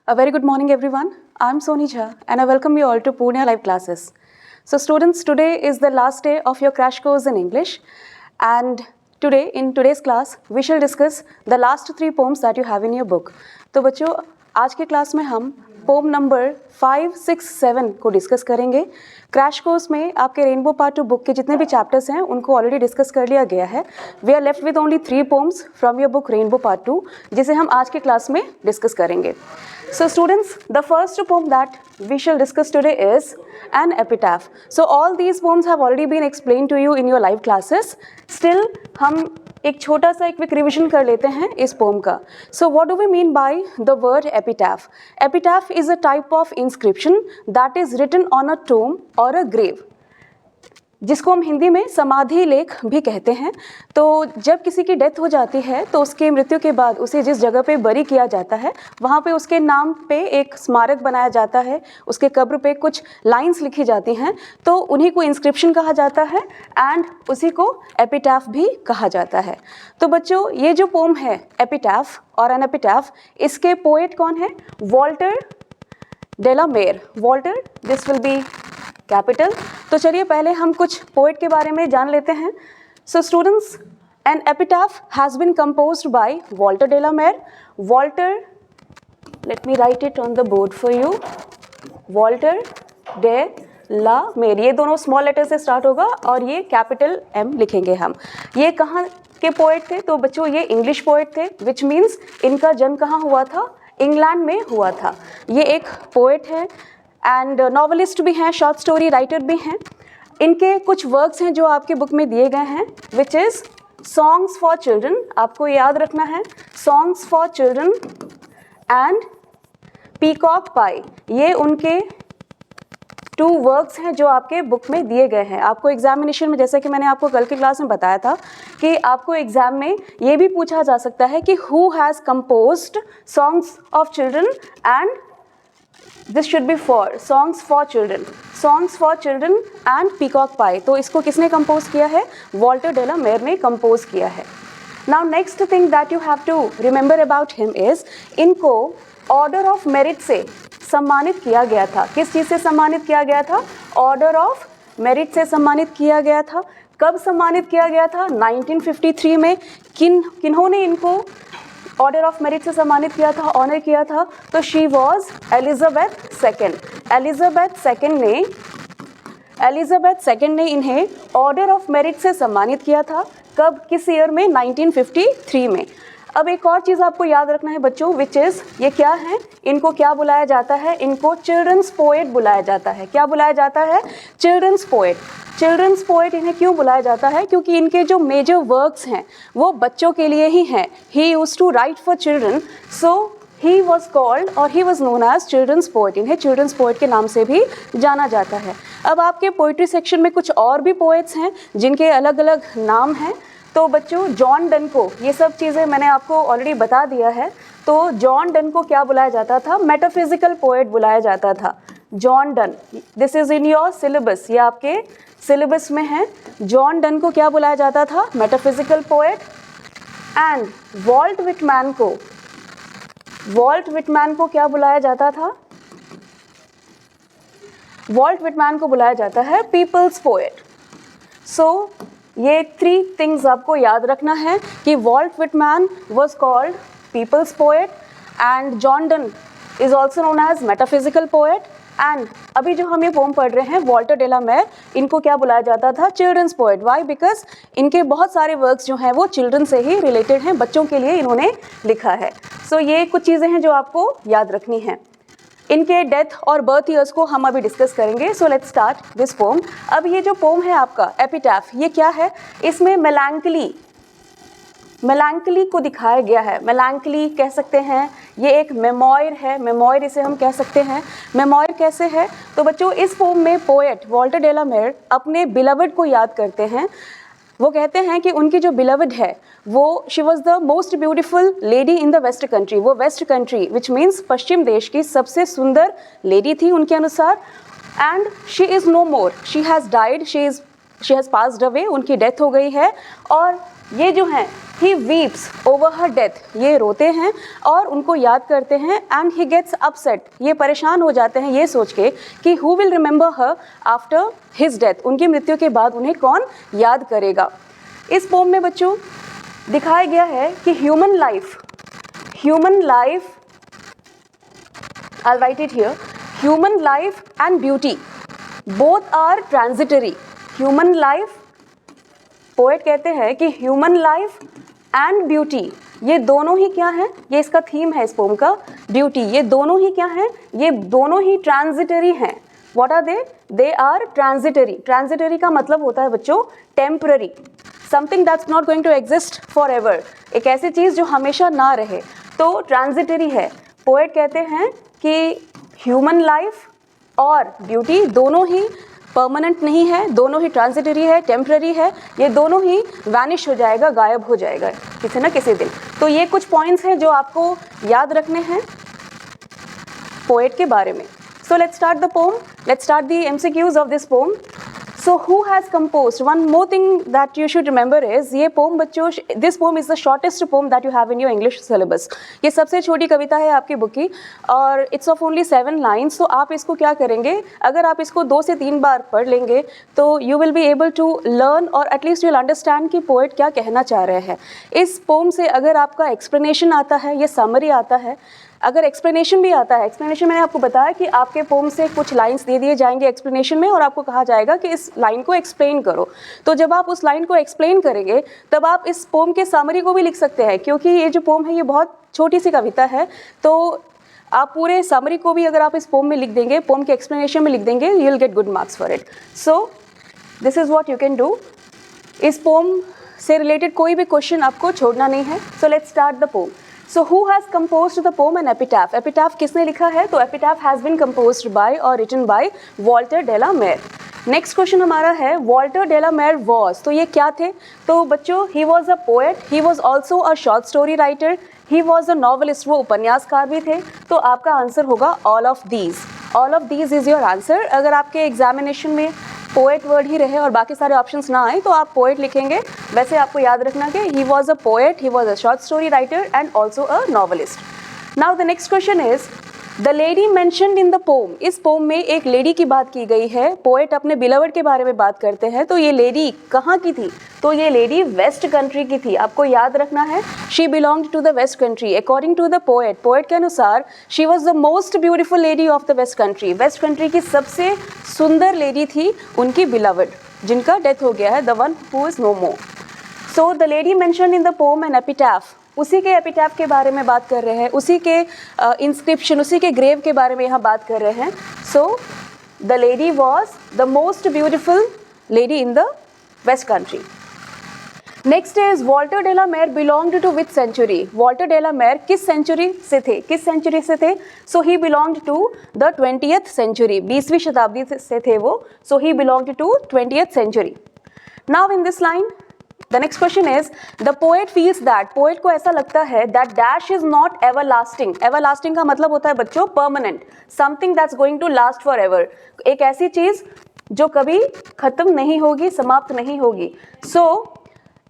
A very good morning everyone. I'm Soni Jha and I welcome you all to Pune Live Classes. So students, today is the last day of your crash course in English, and today in today's class we shall discuss the last 3 poems that you have in your book. तो बच्चों, आज के class में हम pome number 5, 6, 7 को discuss करेंगे. Crash course में आपके रेनबो पार्ट 2 बुक के जितने भी चैप्टर्स हैं उनको ऑलरेडी डिस्कस कर लिया गया है. We are left with only 3 poems from your book rainbow part 2 जिसे हम आज के क्लास में डिस्कस करेंगे. So students, the first poem that we shall discuss today is an epitaph. So all these poems have already been explained to you in your live classes. Still, हम एक छोटा सा एक क्विक रिविजन कर लेते हैं इस पोम का. So what do we mean by the word epitaph? Epitaph is a type of inscription that is written on a tomb or a grave, जिसको हम हिंदी में समाधि लेख भी कहते हैं. तो जब किसी की डेथ हो जाती है तो उसके मृत्यु के बाद उसे जिस जगह पे बरी किया जाता है वहाँ पे उसके नाम पे एक स्मारक बनाया जाता है, उसके कब्र पे कुछ लाइंस लिखी जाती हैं, तो उन्हीं को इंस्क्रिप्शन कहा जाता है एंड उसी को एपिटैफ भी कहा जाता है. तो बच्चों, ये जो पोम है एपिटैफ और एन एपिटैफ, इसके पोएट कौन है? Walter de la Mare. Walter, this will be capital. तो चलिए पहले हम कुछ पोएट के बारे में जान लेते हैं. So students, an epitaph has been composed by Walter de la Mare. Walter, let me write it on the board for you. Walter de la Mare, ये दोनों स्मॉल लेटर से स्टार्ट होगा और ये कैपिटल एम लिखेंगे हम. ये कहाँ के पोएट थे? तो बच्चों, ये इंग्लिश पोएट थे, विच मीन्स इनका जन्म कहाँ हुआ था? इंग्लैंड में हुआ था. ये एक पोएट है एंड नॉवलिस्ट भी हैं, शॉर्ट स्टोरी राइटर भी हैं. इनके कुछ वर्क्स हैं जो आपके बुक में दिए गए हैं, which is songs for children. आपको याद रखना है, songs for children and peacock pie. ये उनके 2 वर्क्स हैं जो आपके बुक में दिए गए हैं. आपको एग्जामिनेशन में, जैसे कि मैंने आपको कल की क्लास में बताया था, कि आपको एग्जाम में ये भी पूछा जा सकता है कि who has composed songs of children and this should be for songs for children. Songs for children and peacock pie, तो इसको किसने कंपोज किया है? वॉल्टर डेलामेर ने कंपोज किया है. Now next thing that you have to remember about him is, इनको order of merit से सम्मानित किया गया था. किस चीज़ से सम्मानित किया गया था? ऑर्डर ऑफ मेरिट से सम्मानित किया गया था. कब सम्मानित किया गया था? 1953 में. किन्होंने इनको ऑर्डर ऑफ मेरिट से सम्मानित किया था, ऑनर किया था? तो she was Elizabeth second. Elizabeth second ने इन्हें ऑर्डर ऑफ मेरिट से सम्मानित किया था. कब, किस ईयर में? 1953 में. अब एक और चीज़ आपको याद रखना है बच्चों, विच इज़, ये क्या है? इनको क्या बुलाया जाता है? इनको चिल्ड्रंस पोएट बुलाया जाता है. क्या बुलाया जाता है? Children's poet. चिल्ड्रंस पोएट इन्हें क्यों बुलाया जाता है? क्योंकि इनके जो मेजर वर्क्स हैं वो बच्चों के लिए ही हैं. He used to write for children, so he was called और he was known as children's poet. इन्हें चिल्ड्रंस पोएट के नाम से भी जाना जाता है. अब आपके पोइट्री सेक्शन में कुछ और भी पोएट्स हैं जिनके अलग अलग नाम हैं. तो बच्चों, जॉन डन को, ये सब चीज़ें मैंने आपको ऑलरेडी बता दिया है. तो जॉन डन को क्या बुलाया जाता था? मेटाफिजिकल पोएट बुलाया जाता था. John Donne, this is in your syllabus, ये आपके सिलेबस में है. जॉन डन को क्या बुलाया जाता था? Metaphysical poet. And Walt Whitman को क्या बुलाया जाता था? वॉल्ट विटमैन को बुलाया जाता है पीपल्स पोएट. सो ये 3 थिंग्स आपको याद रखना है कि Walt Whitman was called people's poet and John Donne is also known as metaphysical poet. And अभी जो हम ये पोम पढ़ रहे हैं वॉल्टर डेलामेर, इनको क्या बुलाया जाता था? Children's poet. वाई? बिकॉज इनके बहुत सारे वर्क्स जो हैं वो चिल्ड्रन से ही रिलेटेड हैं, बच्चों के लिए इन्होंने लिखा है. सो ये कुछ चीज़ें हैं जो आपको याद रखनी हैं. इनके डेथ और बर्थ ईयर्स को हम अभी डिस्कस करेंगे. So let's start this pome. अब ये जो पोम है आपका एपिटैफ, ये क्या है? इसमें मेलांकली को दिखाया गया है. मेलांकली कह सकते हैं, ये एक मेमोयर है. मेमोयर इसे हम कह सकते हैं. मेमोयर कैसे है? तो बच्चों, इस पोम में पोएट वॉल्टर डेलामेर अपने बिलवड को याद करते हैं. वो कहते हैं कि उनकी जो बिलवड है वो, she was the most beautiful lady in the west country. वो वेस्ट कंट्री विच मीन्स पश्चिम देश की सबसे सुंदर लेडी थी उनके अनुसार. And she is no more, she has died, she has passed away, उनकी डेथ हो गई है. और ये जो हैं he weeps over her death, ये रोते हैं और उनको याद करते हैं, and he gets upset, ये परेशान हो जाते हैं ये सोच के कि who will remember her after his death, उनकी मृत्यु के बाद उन्हें कौन याद करेगा। इस पोम में बच्चों दिखाया गया है कि human life I'll write it here, human life and beauty both are transitory। human life, poet कहते हैं कि ह्यूमन लाइफ एंड ब्यूटी, ये दोनों ही क्या है, ये इसका थीम है इस पोम का, ब्यूटी, ये दोनों ही क्या है, ये दोनों ही ट्रांजिटरी हैं। What are they are transitory. Transitory का मतलब होता है बच्चों temporary, something that's not going to exist forever, एक ऐसी चीज़ जो हमेशा ना रहे, तो ट्रांजिटरी है। पोएट कहते हैं कि ह्यूमन लाइफ और ब्यूटी दोनों ही परमानेंट नहीं है, दोनों ही ट्रांजिटरी है, टेम्पररी है, ये दोनों ही वैनिश हो जाएगा, गायब हो जाएगा किसी न किसी दिन। तो ये कुछ पॉइंट्स हैं जो आपको याद रखने हैं पोएट के बारे में। So let's start the pome, let's start the MCQs of this pome. So who has composed? One more thing that you should remember is ये पोम बच्चों, this poem is the shortest poem that you have in your English syllabus। ये सबसे छोटी कविता है आपकी book की और it's of only 7 lines। तो आप इसको क्या करेंगे, अगर आप इसको 2 से 3 बार पढ़ लेंगे तो you will be able to learn और at least you'll understand कि पोएट क्या कहना चाह रहे हैं। इस पोम से अगर आपका एक्सप्लेनेशन आता है, ये समरी आता है, अगर एक्सप्लेनेशन भी आता है, एक्सप्लेनेशन मैंने आपको बताया कि आपके पोम से कुछ लाइंस दे दिए जाएंगे एक्सप्लेनेशन में और आपको कहा जाएगा कि इस लाइन को एक्सप्लेन करो। तो जब आप उस लाइन को एक्सप्लेन करेंगे तब आप इस पोम के समरी को भी लिख सकते हैं, क्योंकि ये जो पोम है ये बहुत छोटी सी कविता है, तो आप पूरे समरी को भी अगर आप इस पोम में लिख देंगे, पोम के एक्सप्लेनेशन में लिख देंगे, you will get good marks for it. So this is what you can do. इस पोम से रिलेटेड कोई भी क्वेश्चन आपको छोड़ना नहीं है। So let's start the pome. So who has composed the poem an epitaph? Epitaph किसने लिखा है? तो epitaph has been composed by or written by Walter de la Mare। Next question हमारा है वॉल्टर डे ला मेर was, तो ये क्या थे? तो बच्चों he was a poet, he was also a short story writer, he was a novelist, वो उपन्यासकार भी थे। तो आपका आंसर होगा all of these. All of these is your answer. अगर आपके एग्जामिनेशन में पोएट वर्ड ही रहे और बाकी सारे ऑप्शंस ना आए तो आप पोएट लिखेंगे। वैसे आपको याद रखना कि he was a poet, he was a short story writer and also a novelist. Now the next question is the lady mentioned in the pome. इस पोम में एक लेडी की बात की गई है, पोएट अपने बिलवर्ड के बारे में बात करते हैं। तो ये लेडी कहाँ की थी? तो ये लेडी वेस्ट कंट्री की थी। आपको याद रखना है she belonged to the west country. According to the poet, poet के अनुसार she was the most beautiful lady of the west country. West country की सबसे सुंदर लेडी थी उनकी बिलवर्ड, जिनका डेथ हो गया है, the one who is no more. So the lady mentioned in the poem an epitaph, उसी के एपिटैफ के बारे में बात कर रहे हैं, उसी के इंस्क्रिप्शन, उसी के ग्रेव के बारे में यहाँ बात कर रहे हैं। So the lady was the most beautiful lady in the west country. Next is Walter de la Mare belonged to which century. Walter de la Mare किस सेंचुरी से थे? किस सेंचुरी से थे? So he belonged to the 20th century, 20वीं शताब्दी से थे वो। So he belonged to 20th century. Now in this line the next question is the poet feels that, poet को ऐसा लगता है that dash is not everlasting. Everlasting का मतलब होता है बच्चों permanent, something that's going to last forever, एक ऐसी चीज जो कभी खत्म नहीं होगी, समाप्त नहीं होगी। सो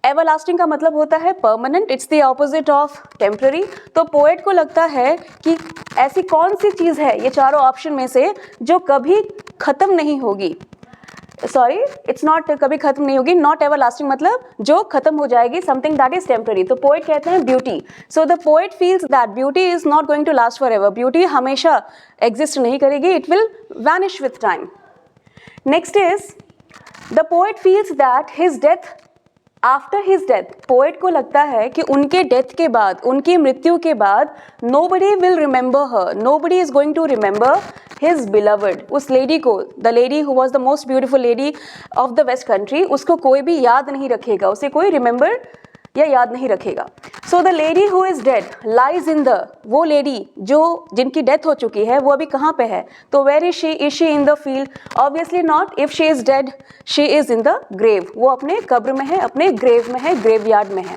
एवरलास्टिंग का मतलब होता है permanent, it's the opposite of temporary. तो पोएट को लगता है कि ऐसी कौन सी चीज है ये चारों ऑप्शन में से जो कभी खत्म नहीं होगी, सॉरी इट्स नॉट कभी खत्म नहीं होगी, नॉट एवरलास्टिंग मतलब जो खत्म हो जाएगी, समथिंग दैट इज टेम्पररी। तो पोएट कहते हैं beauty. So the poet feels that beauty is not going to last forever, beauty हमेशा एग्जिस्ट नहीं करेगी, it will vanish with time. Next is the poet feels that his death, after his death, poet को लगता है कि उनके death के बाद, उनकी मृत्यु के बाद nobody will remember her, nobody is going to remember his beloved, उस लेडी को, the lady who was the most beautiful lady of the west country, उसको कोई भी याद नहीं रखेगा, उसे कोई रिमेंबर या याद नहीं रखेगा। सो the lady who is dead lies in the, वो लेडी जो जिनकी डेथ हो चुकी है वो अभी कहाँ पे है? तो where is she? Is she in the field? Obviously not, if she is dead she is in the grave, वो अपने कब्र में है, अपने ग्रेव में है, ग्रेव यार्ड में है।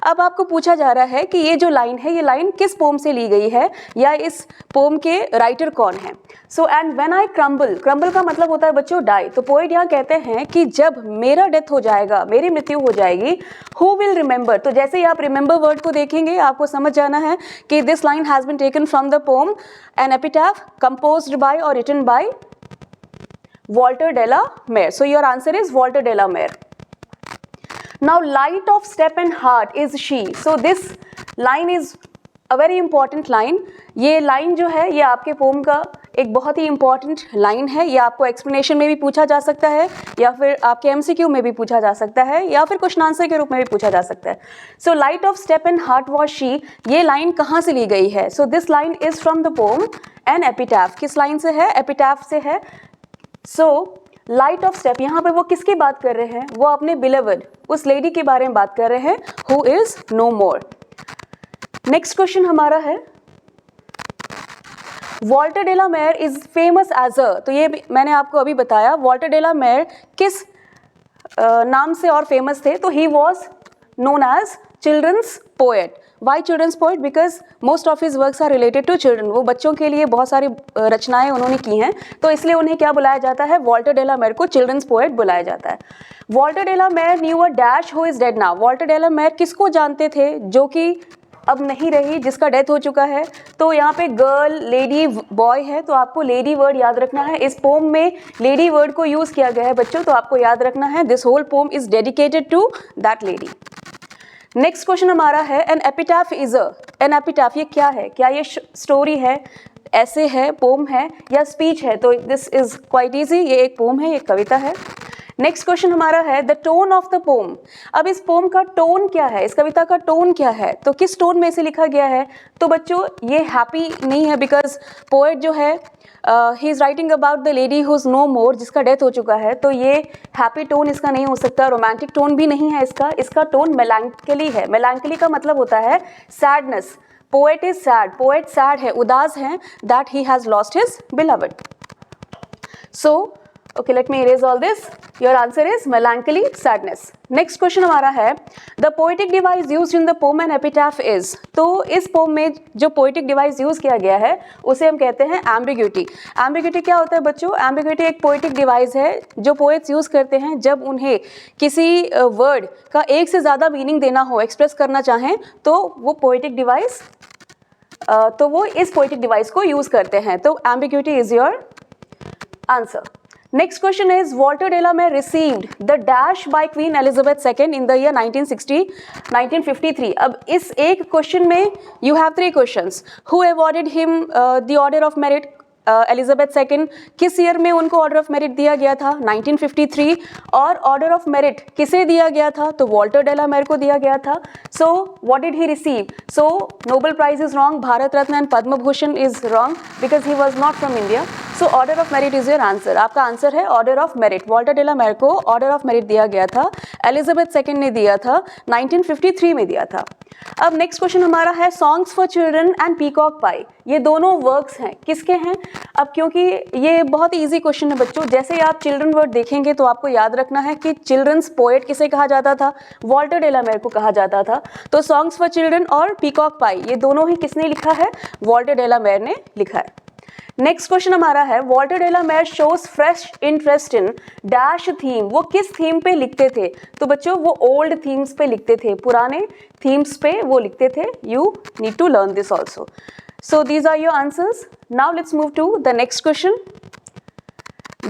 अब आपको पूछा जा रहा है कि ये जो लाइन है, ये लाइन किस पोम से ली गई है या इस पोम के राइटर कौन है। So and when I crumble, crumble का मतलब होता है बच्चों डाई। तो पोएट यहाँ कहते हैं कि जब मेरा डेथ हो जाएगा, मेरी मृत्यु हो जाएगी, हु विल रिमेंबर। तो जैसे ही आप रिमेंबर वर्ड को देखेंगे आपको समझ जाना है कि this line has been taken from the poem an epitaph composed by और written by Walter de la Mare. So your answer is Walter de la Mare. Now light of step and heart is she. So this line is a very important line. ये line जो है ये आपके poem का एक बहुत ही important line है। ये आपको एक्सप्लेनेशन में भी पूछा जा सकता है या फिर आपके एमसीक्यू में भी पूछा जा सकता है या फिर क्वेश्चन आंसर के रूप में भी पूछा जा सकता है। So light of step and heart was she, ये लाइन कहाँ से ली गई है? So this line is from the poem an epitaph. किस लाइन से है? एपिटाफ से है। सो लाइट ऑफ स्टेप, यहाँ पे वो किसकी बात कर रहे हैं? वो अपने बिलवड उस लेडी के बारे में बात कर रहे हैं who is no more. Next question हमारा है Walter de la Mare is famous as a, तो ये मैंने आपको अभी बताया वॉल्टर डे ला मेयर किस नाम से और फेमस थे? तो he was known as children's poet. Why children's poet? Because most of his works are related to children. वो बच्चों के लिए बहुत सारी रचनाएं उन्होंने की हैं, तो इसलिए उन्हें क्या बुलाया जाता है? वॉल्टर डे ला मेयर को चिल्ड्रंस पोएट बुलाया जाता है। Walter de la Mare knew a dash who is dead now. Walter de la Mare किसको जानते थे जो कि अब नहीं रही, जिसका डेथ हो चुका है? तो यहाँ पे गर्ल, लेडी, बॉय है, तो आपको लेडी वर्ड याद रखना है। इस पोम में लेडी वर्ड को यूज किया गया है बच्चों, तो आपको याद रखना है this whole poem is dedicated to that lady. Next question हमारा है an epitaph is a. An epitaph ये क्या है? क्या ये स्टोरी है, ऐसे है, पोम है या स्पीच है? तो दिस इज क्वाइट इजी, ये एक पोम है, एक कविता है। नेक्स्ट क्वेश्चन हमारा है the tone of the pome. अब इस पोम का टोन क्या है, इस कविता का टोन क्या है? तो किस टोन में से लिखा गया है? तो बच्चों ये हैप्पी नहीं है, बिकॉज पोएट जो है he is writing about the lady who is no more, जिसका डेथ हो चुका है, तो ये हैप्पी टोन इसका नहीं हो सकता, रोमांटिक टोन भी नहीं है इसका टोन मेलांकली है। मेलांकली का मतलब होता है sadness. Poet is sad, poet sad है, उदास है that he has lost his beloved. So okay, let me erase all this. Your answer is melancholy, sadness. Next question हमारा है the poetic device used in the poem and epitaph is। तो इस poem में जो poetic device use किया गया है उसे हम कहते हैं ambiguity। ambiguity क्या होता है बच्चों? ambiguity एक poetic device है जो poets यूज करते हैं जब उन्हें किसी वर्ड का एक से ज़्यादा मीनिंग देना हो, एक्सप्रेस करना चाहें, तो वो poetic device तो वो इस poetic device को यूज करते हैं। तो ambiguity is your answer. Next question is Walter de la Mare received the dash by Queen Elizabeth II in the year 1953. अब इस एक क्वेश्चन में you have 3 questions. Who awarded him the Order of Merit? Elizabeth second किस year में उनको order of Merit दिया गया था? 1953। और ऑर्डर ऑफ मेरिट किसे दिया गया था? तो वॉल्टर डे ला मेयर को दिया गया था। So what did he receive? So Nobel Prize is wrong, Bharat Ratna and Padma Bhushan is wrong because he was not from India. So Order of Merit is your answer. आपका आंसर है Order of Merit. Walter de la Mare को Order of Merit दिया गया था, Elizabeth second ने दिया था, 1953 में दिया था। अब नेक्स्ट क्वेश्चन हमारा है songs for children and peacock pie. ये दोनों वर्क्स हैं, किसके हैं? अब क्योंकि ये बहुत ही इजी क्वेश्चन है बच्चों, जैसे ही आप चिल्ड्रन वर्ड देखेंगे तो आपको याद रखना है कि चिल्ड्रंस पोएट किसे कहा जाता था? वॉल्टर डे ला मेयर को कहा जाता था। तो सॉन्ग्स फॉर चिल्ड्रन और पीकॉक पाई ये दोनों ही किसने लिखा है? वॉल्टर डे ला मेयर ने लिखा है। नेक्स्ट क्वेश्चन हमारा है Walter de la Mare shows fresh interest in dash theme. वो किस थीम पे लिखते थे? तो बच्चों वो ओल्ड थीम्स पे लिखते थे, पुराने थीम्स पे वो लिखते थे। You need to learn this also. So these are your answers. Now let's move to the next question.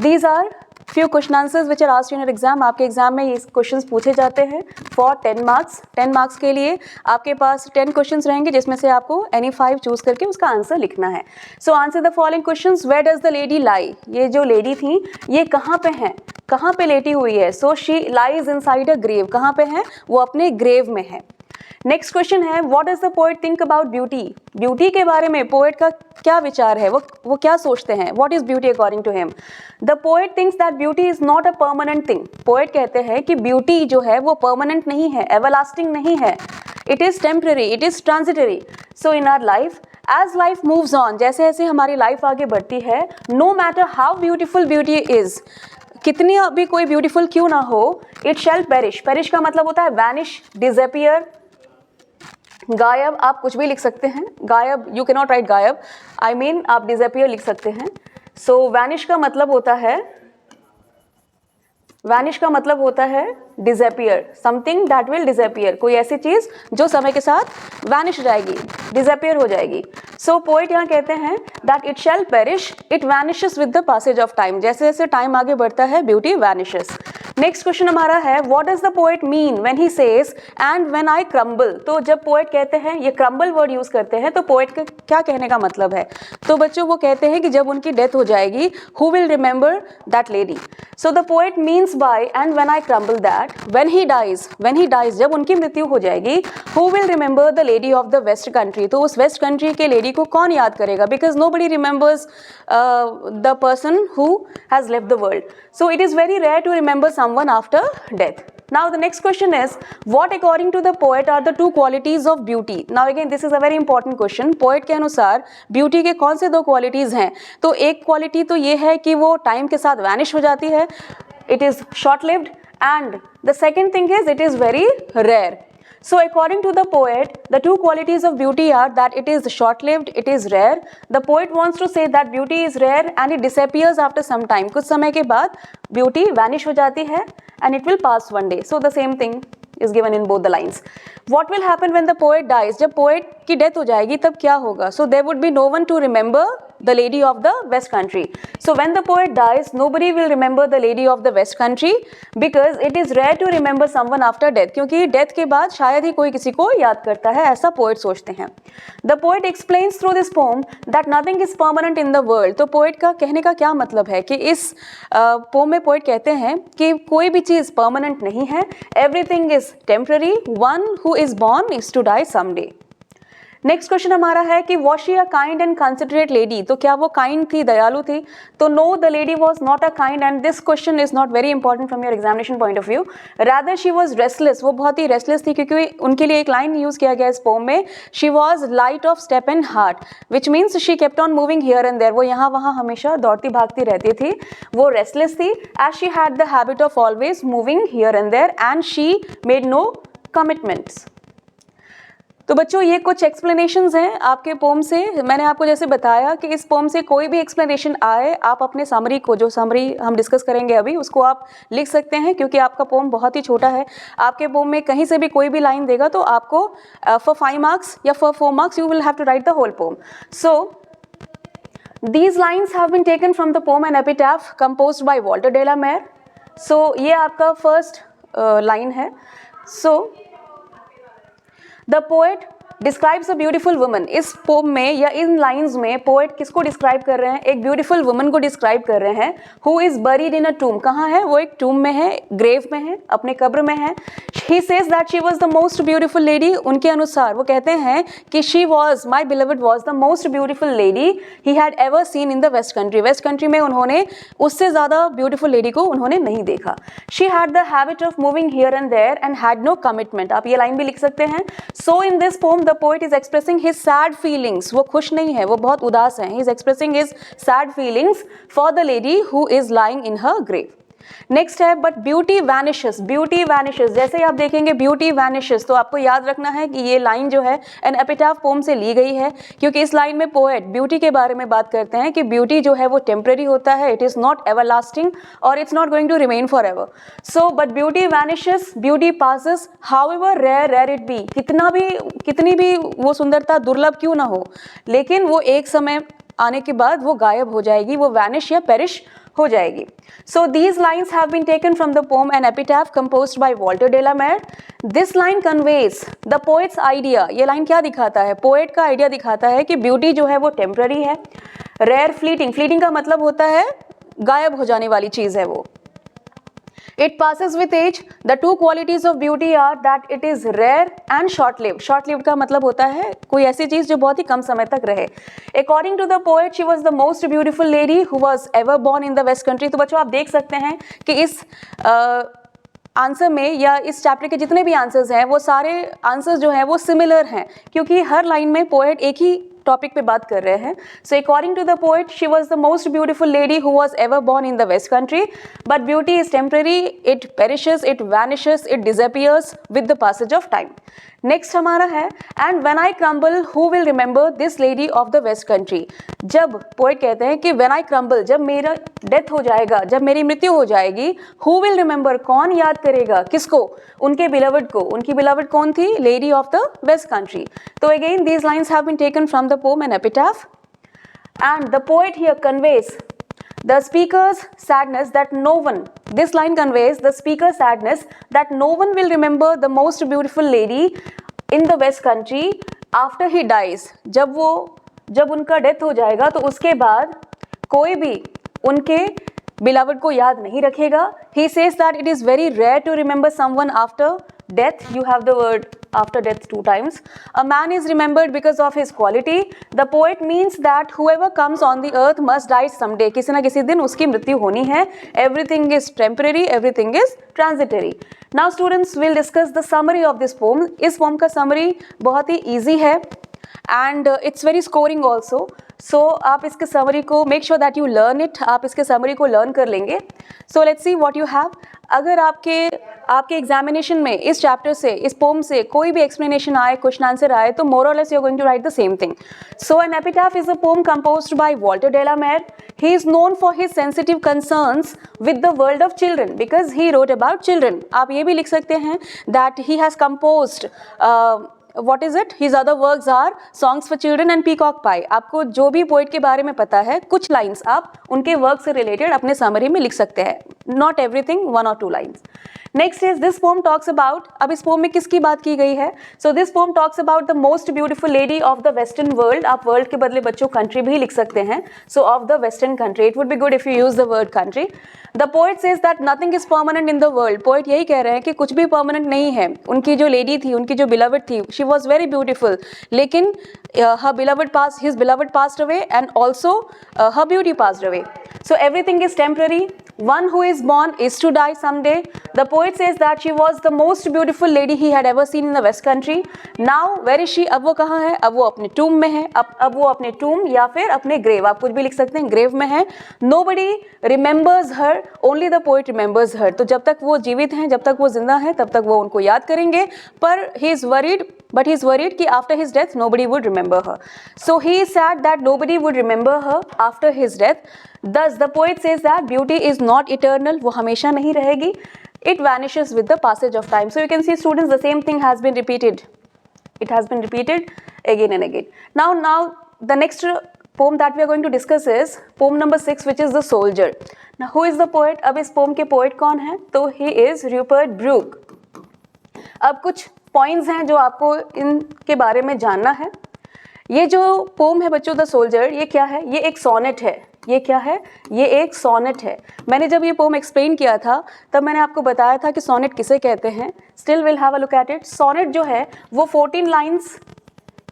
These are few question answers which are asked in your exam. आपके exam में ये questions पूछे जाते हैं for 10 marks. 10 marks के लिए आपके पास 10 questions रहेंगे जिसमें से आपको एनी 5 चूज करके उसका आंसर लिखना है। So answer the following questions. Where does the lady lie? ये जो लेडी थी ये कहाँ पे हैं, कहाँ पे लेटी हुई है? So she lies inside a grave. कहाँ पे है? वो अपने ग्रेव में है। नेक्स्ट क्वेश्चन है what does the poet think about beauty? Beauty के बारे में पोएट का क्या विचार है, वो क्या सोचते हैं? What is beauty according to him? The poet thinks that beauty is not a permanent thing. Poet कहते हैं कि ब्यूटी जो है वो परमानेंट नहीं है, एवरलास्टिंग नहीं है, it is temporary, it is transitory. So in our life as life moves on, जैसे जैसे हमारी लाइफ आगे बढ़ती है, no matter how beautiful beauty is, कितनी अभी कोई ब्यूटीफुल क्यों ना हो, इट शैल पेरिश। पेरिश का मतलब होता है वैनिश, डिसअपियर, गायब आप कुछ भी लिख सकते हैं, गायब यू कैन नॉट राइट गायब, आई मीन आप डिसअपियर लिख सकते हैं। सो वैनिश का मतलब होता है, वैनिश का मतलब होता है disappear, something that will disappear, कोई ऐसी चीज जो समय के साथ वैनिश हो जाएगी, डिसअपियर हो जाएगी। सो पोएट यहाँ कहते हैं that it shall perish, it vanishes with the passage of time, जैसे जैसे टाइम आगे बढ़ता है ब्यूटी वैनिशेस। नेक्स्ट क्वेश्चन हमारा है what does the poet mean when he says and when I crumble. तो जब पोएट कहते हैं, ये क्रम्बल वर्ड यूज करते हैं, तो पोएट का क्या कहने का मतलब है? तो बच्चों वो कहते हैं कि जब उनकी डेथ हो जाएगी, who will remember that lady. So the poet means by and when I crumble that when he dies जब उनकी मृत्यु हो जाएगी, who will remember the lady of the west country. तो उस वेस्ट कंट्री के लेडी को कौन याद करेगा? Because nobody remembers the person who has left the world, so it is very rare to remember someone after death. Now the next question is what according to the poet are the two qualities of beauty. Now again this is a very important question. poet के अनुसार beauty के कौन से दो qualities हैं? तो एक quality तो ये है कि वो time के साथ vanish हो जाती है, it is short lived, and the second thing is it is very rare. So according to the poet, the two qualities of beauty are that it is short-lived, it is rare. The poet wants to say that beauty is rare and it disappears after some time. कुछ समय के बाद beauty vanish हो जाती है and it will pass one day. So the same thing is given in both the lines. What will happen when the poet dies? जब poet की death हो जाएगी तब क्या होगा? So there would be no one to remember the lady of the west country. So when the poet dies, nobody will remember the lady of the west country because it is rare to remember someone after death. क्योंकि death के बाद शायद ही कोई किसी को याद करता है, ऐसा poet सोचते हैं। The poet explains through this poem that nothing is permanent in the world. तो poet का कहने का क्या मतलब है कि इस poem में poet कहते हैं कि कोई भी चीज़ permanent नहीं है, everything is temporary, one who is born is to die someday. Next question हमारा है कि was she a kind and considerate lady. तो क्या वो काइंड थी, दयालु थी? तो no, the lady was not a kind and this question is not very important from your examination point of view. Rather she was restless, वो बहुत ही restless थी क्योंकि उनके लिए एक लाइन यूज किया गया इस पोम में, she was light of step and heart, which means she kept on moving here and there, वो यहाँ वहाँ हमेशा दौड़ती भागती रहती थी, वो रेस्टलेस थी, as she had the habit of always moving here and there and she made no commitments. तो बच्चों ये कुछ एक्सप्लेनेशंस हैं आपके पोम से। मैंने आपको जैसे बताया कि इस पोम से कोई भी एक्सप्लेनेशन आए, आप अपने समरी को, जो समरी हम डिस्कस करेंगे अभी, उसको आप लिख सकते हैं क्योंकि आपका पोम बहुत ही छोटा है। आपके पोम में कहीं से भी कोई भी लाइन देगा तो आपको फॉर 5 मार्क्स या for 4 marks you will have to write the whole poem. So these lines have been taken from the poem An Epitaph composed by Walter de la Mare. So ये आपका first line है। So The poet describes a beautiful woman. इस poem में या इन lines में poet किसको describe कर रहे हैं? एक ब्यूटीफुल वुमन को डिस्क्राइब कर रहे हैं, हु इज बरीड इन अ टूम। कहाँ है वो? एक टूम में है, ग्रेव में है, अपने कब्र में है। He says that she was the most beautiful lady. उनके अनुसार वो कहते हैं कि she was, my beloved was the most beautiful lady he had ever seen in the west country. West country में उन्होंने उससे ज़्यादा ब्यूटीफुल लेडी को उन्होंने नहीं देखा। She had the habit of moving here and there and had no commitment. आप ये लाइन भी लिख सकते हैं। So in this poem the poet is expressing his sad feelings. वो खुश नहीं है, वो बहुत उदास है। He is expressing his sad feelings for the lady who is lying in her grave. Next है but beauty vanishes. Beauty vanishes, जैसे ही आप देखेंगे ब्यूटी वैनिशेस तो आपको याद रखना है कि ये लाइन जो है एन एपिटाफ पोम से ली गई है, क्योंकि इस लाइन में पोएट ब्यूटी के बारे में बात करते हैं कि ब्यूटी जो है वो टेम्पररी होता है, इट इज नॉट एवरलास्टिंग और it's not going to remain for ever. So but beauty vanishes, beauty passes, however rare it be, कितनी भी वो सुंदरता दुर्लभ क्यों ना हो, लेकिन वो एक समय आने के बाद वो गायब हो जाएगी, वो वैनिश या पेरिश हो जाएगी। So these lines have been taken from the poem an epitaph composed by Walter de la Mare. This line conveys the poet's idea. ये लाइन क्या दिखाता है? पोएट का आइडिया दिखाता है कि ब्यूटी जो है वो टेम्पररी है, रेयर, फ्लीटिंग। फ्लीटिंग का मतलब होता है गायब हो जाने वाली चीज है वो। It passes with age. The two qualities of beauty are that it is rare and short-lived. Short-lived का मतलब होता है कोई ऐसी चीज जो बहुत ही कम समय तक रहे। According to the poet, she was the most beautiful lady who was ever born in the West Country. तो बच्चों आप देख सकते हैं कि इस आंसर में या इस चैप्टर के जितने भी आंसर्स हैं वो सारे आंसर्स जो हैं वो सिमिलर हैं, क्योंकि हर लाइन में पोएट एक ही टॉपिक पे बात कर रहे हैं. So according to the poet, she was the most beautiful lady who was ever born in the West Country. But beauty is temporary. It perishes, it vanishes, it disappears with the passage of time. Next हमारा है and when I crumble who will remember this lady of the west country. जब poet कहते हैं कि when I crumble, जब मेरा death हो जाएगा, जब मेरी मृत्यु हो जाएगी, हु विल रिमेंबर, कौन याद करेगा, किसको, उनके बिलवड को. उनकी बिलवड कौन थी? Lady of the west country. तो again these lines have been taken from the poem an epitaph and the poet here conveys the speaker's sadness that no one, this line conveys the speaker's sadness that no one will remember the most beautiful lady in the West Country after he dies. जब उनका death हो जाएगा तो उसके बाद कोई भी उनके beloved को याद नहीं रखेगा. He says that it is very rare to remember someone after death. You have the word after death 2 times. A man is remembered because of his quality. The poet means that whoever comes on the earth must die someday. किसी ना किसी दिन उसकी मृत्यु होनी है. Everything is temporary, everything is transitory. Now students will discuss the summary of this poem. इस poem का summary बहुत ही easy है and it's very scoring also. So आप इसके summary को make sure that you learn it. आप इसके summary को learn कर लेंगे. So let's see what you have. अगर आपके एग्जामिनेशन में इस चैप्टर से, इस पोम से कोई भी एक्सप्लेनेशन आए, क्वेश्चन आंसर आए, तो मोर और less you are going to write the same thing. So an epitaph is a poem composed by Walter de la Mare. He is known for his sensitive concerns with the world of children because he wrote about children. आप ये भी लिख सकते हैं that he has composed what is it? His other works are Songs for Children and Peacock Pie. आपको जो भी poet के बारे में पता है, कुछ लाइन्स आप उनके वर्क से रिलेटेड अपने समरी में लिख सकते हैं. Not everything, 1 or 2 lines. Next is this pome talks about, अब इस पोम में किसकी बात की गई है? So this pome talks about the most beautiful lady of the western world. आप वर्ल्ड के बदले बच्चों कंट्री भी लिख सकते हैं. सो of the western country, it would be good if you use the word country. The poet says that nothing is permanent in the world. Poet यही कह रहे हैं कि कुछ भी परमानेंट नहीं है. उनकी जो लेडी थी, उनकी जो बिलवड थी, शी वॉज वेरी ब्यूटीफुल, लेकिन her beloved passed, his beloved passed away and also her beauty passed away. So everything is temporary. One who is born is to die someday. The poet says that she was the most beautiful lady he had ever seen in the West Country. Now where is she? अब वो कहाँ है? अब वो अपने tomb में है. अब वो अपने tomb या फिर अपने grave, आप कुछ भी लिख सकते हैं, grave में है. Nobody remembers her, only the poet remembers her. तो जब तक वो जीवित हैं, जब तक वो जिंदा हैं, तब तक वो उनको याद करेंगे. पर he is worried, but he is worried कि after his death nobody would remember her. So he is sad that nobody would remember her after his death. Thus the poet says that beauty is not eternal. वो हमेशा नहीं रहेगी. It vanishes with the passage of time. So you can see students, the same thing has been repeated. It has been repeated again and again. Now the next poem that we are going to discuss is poem number 6, which is The Soldier. Now who is the poet? अब इस poem के poet कौन है? तो he is Rupert Brooke. अब कुछ points हैं जो आपको इनके बारे में जानना है. ये जो पोम है बच्चों, द सोल्जर, ये क्या है? ये एक सोनेट है. ये क्या है? ये एक सोनेट है. मैंने जब ये पोम एक्सप्लेन किया था तब मैंने आपको बताया था कि सोनेट किसे कहते हैं. Still will have a look at it. Sonnet जो है वो 14 लाइन्स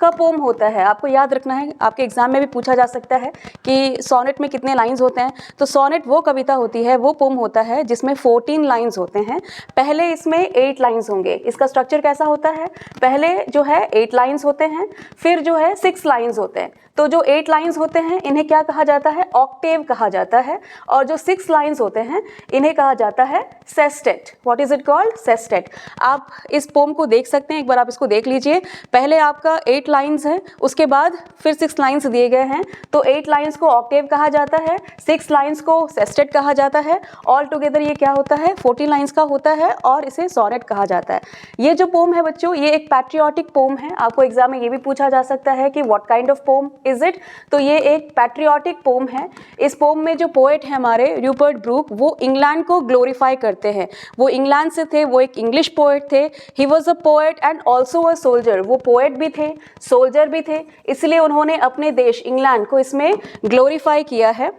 का पोम होता है. आपको याद रखना है, आपके एग्जाम में भी पूछा जा सकता है कि सोनेट में कितने लाइंस होते हैं. तो सोनेट वो कविता होती है, वो पोम होता है जिसमें 14 लाइंस होते हैं. पहले इसमें 8 लाइंस होंगे. इसका स्ट्रक्चर कैसा होता है? पहले जो है 8 लाइंस होते हैं, फिर जो है 6 लाइंस होते हैं. तो जो 8 लाइंस होते हैं इन्हें क्या कहा जाता है? ऑक्टेव कहा जाता है. और जो 6 लाइंस होते हैं इन्हें कहा जाता है sestet. What is it called? Sestet. आप इस पोम को देख सकते हैं, एक बार आप इसको देख लीजिए. पहले आपका 8 लाइंस है, उसके बाद फिर 6 लाइंस दिए गए हैं. तो 8 लाइंस को ऑक्टेव कहा जाता है, 6 लाइंस को सेस्टेट कहा जाता है. ऑल टुगेदर ये क्या होता है? 14 लाइंस का होता है और इसे सोनेट कहा जाता है. ये जो पोम है बच्चों, ये एक पैट्रियोटिक पोम है. आपको एग्जाम में ये भी पूछा जा सकता है कि what kind of poem is it? तो ये एक पैट्रियोटिक पोम है. इस पोम में जो पोएट है हमारे रूपर्ट ब्रूक, वो इंग्लैंड को ग्लोरीफाई करते हैं. वो इंग्लैंड से थे, वो एक इंग्लिश पोएट थे. He was a poet and also a soldier. वो पोएट भी थे, सोल्जर भी थे, इसलिए उन्होंने अपने देश इंग्लैंड को इसमें ग्लोरीफाई किया है.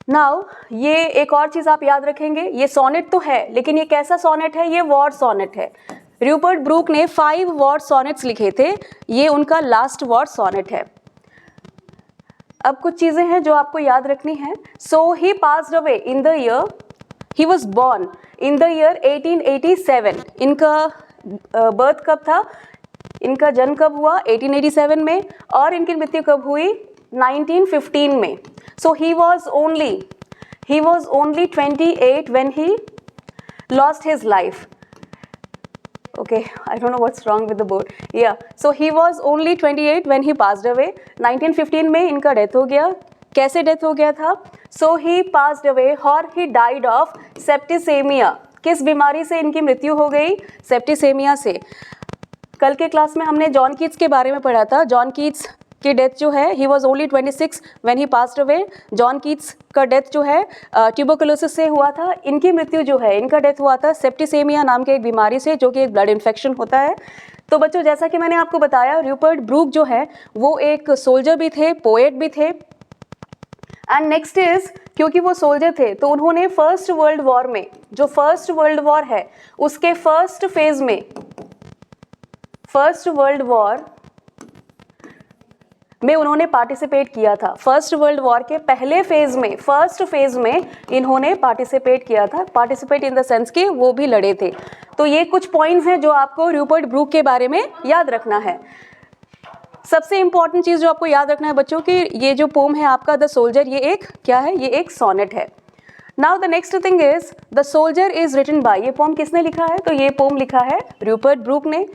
नाउ ये एक और चीज़ आप याद रखेंगे, ये सोनेट तो है, लेकिन ये कैसा सोनेट है? ये वॉर सोनेट है. रूपर्ट ब्रूक ने 5 वॉर सोनेट्स लिखे थे. ये उनका लास्ट वॉर सोनेट है. अब कुछ चीज़ें हैं जो आपको याद रखनी है. So he passed away in the year, he was born in the year 1887. इनका बर्थ कब था? इनका जन्म कब हुआ? 1887 में, और इनकी मृत्यु कब हुई? 1915 में. So he was only 28 when he lost his life. Okay, I don't know what's wrong with the board. Yeah, so he was only 28 when he passed away. 1915 में इनका डेथ हो गया. कैसे डेथ हो गया था? So he passed away or he died of septicemia. किस बीमारी से इनकी मृत्यु हो गई? सेप्टिसेमिया से. कल के क्लास में हमने जॉन कीट्स के बारे में पढ़ा था. जॉन कीट्स की डेथ जो है, he was only 26 when he passed away. John Keats का डेथ जो है ट्यूबरकुलोसिस से हुआ था. इनकी मृत्यु जो है, इनका डेथ हुआ था सेप्टिसेमिया नाम के एक बीमारी से, जो कि एक ब्लड इन्फेक्शन होता है. तो बच्चों, जैसा कि मैंने आपको बताया, रूपर्ट ब्रूक जो है वो एक सोल्जर भी थे, पोएट भी थे. एंड नेक्स्ट इज, क्योंकि वो सोल्जर थे तो उन्होंने फर्स्ट वर्ल्ड वॉर में, जो फर्स्ट वर्ल्ड वॉर है उसके फर्स्ट फेज में, फर्स्ट वर्ल्ड वॉर में उन्होंने पार्टिसिपेट किया था. फर्स्ट वर्ल्ड वॉर के पहले फेज में, फर्स्ट फेज में इन्होंने पार्टिसिपेट किया था. पार्टिसिपेट इन द सेंस कि वो भी लड़े थे. तो ये कुछ पॉइंट्स हैं जो आपको रूपर्ट ब्रूक के बारे में याद रखना है. सबसे इंपॉर्टेंट चीज़ जो आपको याद रखना है बच्चों कि ये जो पोम है आपका द सोल्जर, ये एक क्या है? ये एक सोनेट है. Now the next thing is the soldier is written by. ये पोम किसने लिखा है? तो ये पोम लिखा है रूपर्ट ब्रूक ने.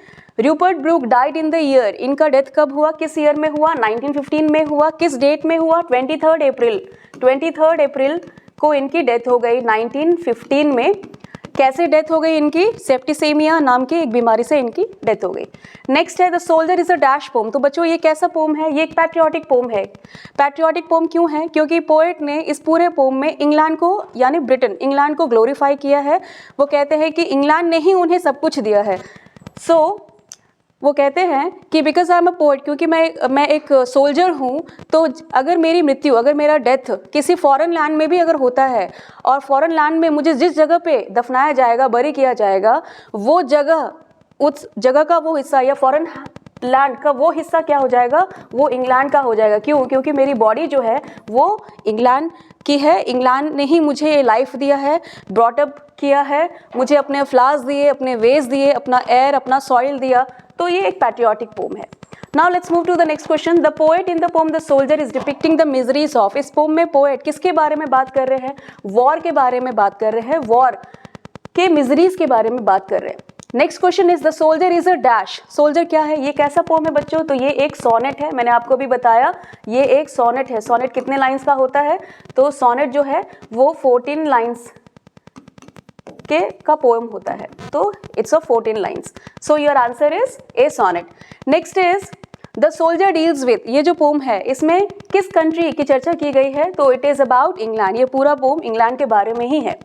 Rupert Brooke died in the year. इनका डेथ कब हुआ? किस ईयर में हुआ? 1915 में हुआ. किस डेट में हुआ? 23 अप्रैल. 23 अप्रैल को इनकी डेथ हो गई 1915 में. कैसे डेथ हो गई इनकी? सेप्टिसेमिया नाम की एक बीमारी से इनकी डेथ हो गई. नेक्स्ट है the soldier is a dash poem. तो बच्चों, ये कैसा पोम है? ये एक पैट्रियोटिक पोम है. पैट्रियोटिक पोम क्यों है? क्योंकि पोएट ने इस पूरे पोम में इंग्लैंड को, यानी ब्रिटेन, इंग्लैंड को ग्लोरीफाई किया है. वो कहते हैं कि इंग्लैंड ने ही उन्हें सब कुछ दिया है. सो वो कहते हैं कि because I am a poet, क्योंकि मैं एक सोल्जर हूँ, तो अगर मेरी मृत्यु, अगर मेरा डेथ किसी फॉरेन लैंड में भी अगर होता है और फॉरेन लैंड में मुझे जिस जगह पे दफनाया जाएगा, बरी किया जाएगा, वो जगह, उस जगह का वो हिस्सा या फॉरेन लैंड का वो हिस्सा क्या हो जाएगा? वो इंग्लैंड का हो जाएगा. क्यों? क्योंकि मेरी बॉडी जो है वो इंग्लैंड की है. इंग्लैंड ने ही मुझे ये लाइफ दिया है, ब्रॉटअप किया है, मुझे अपने फ्लावर्स दिए, अपने वेज दिए, अपना एयर, अपना सॉइल दिया. तो ये एक पैट्रियोटिक पोम है. Now let's move to the next question. The poet in the poem the soldier is depicting the miseries of. इस पोम में पोएट किसके बारे में बात कर रहे हैं? वॉर के बारे में बात कर रहे हैं. वॉर के मिजरीज के बारे में बात कर रहे हैं. Next question is the soldier is a dash. Soldier क्या है? ये कैसा पोम है बच्चों? तो ये एक सोनेट है. मैंने आपको भी बताया ये एक सोनेट है. सोनेट कितने लाइंस का होता है? तो सोनेट जो है वो 14 लाइंस का पोएम होता है. तो it's of 14 lines. So your answer is a sonnet. Next is the soldier deals with. ये जो पोम है इसमें किस कंट्री की चर्चा की गई है? तो इट इज अबाउट इंग्लैंड. ये पूरा पोम इंग्लैंड के बारे में ही है.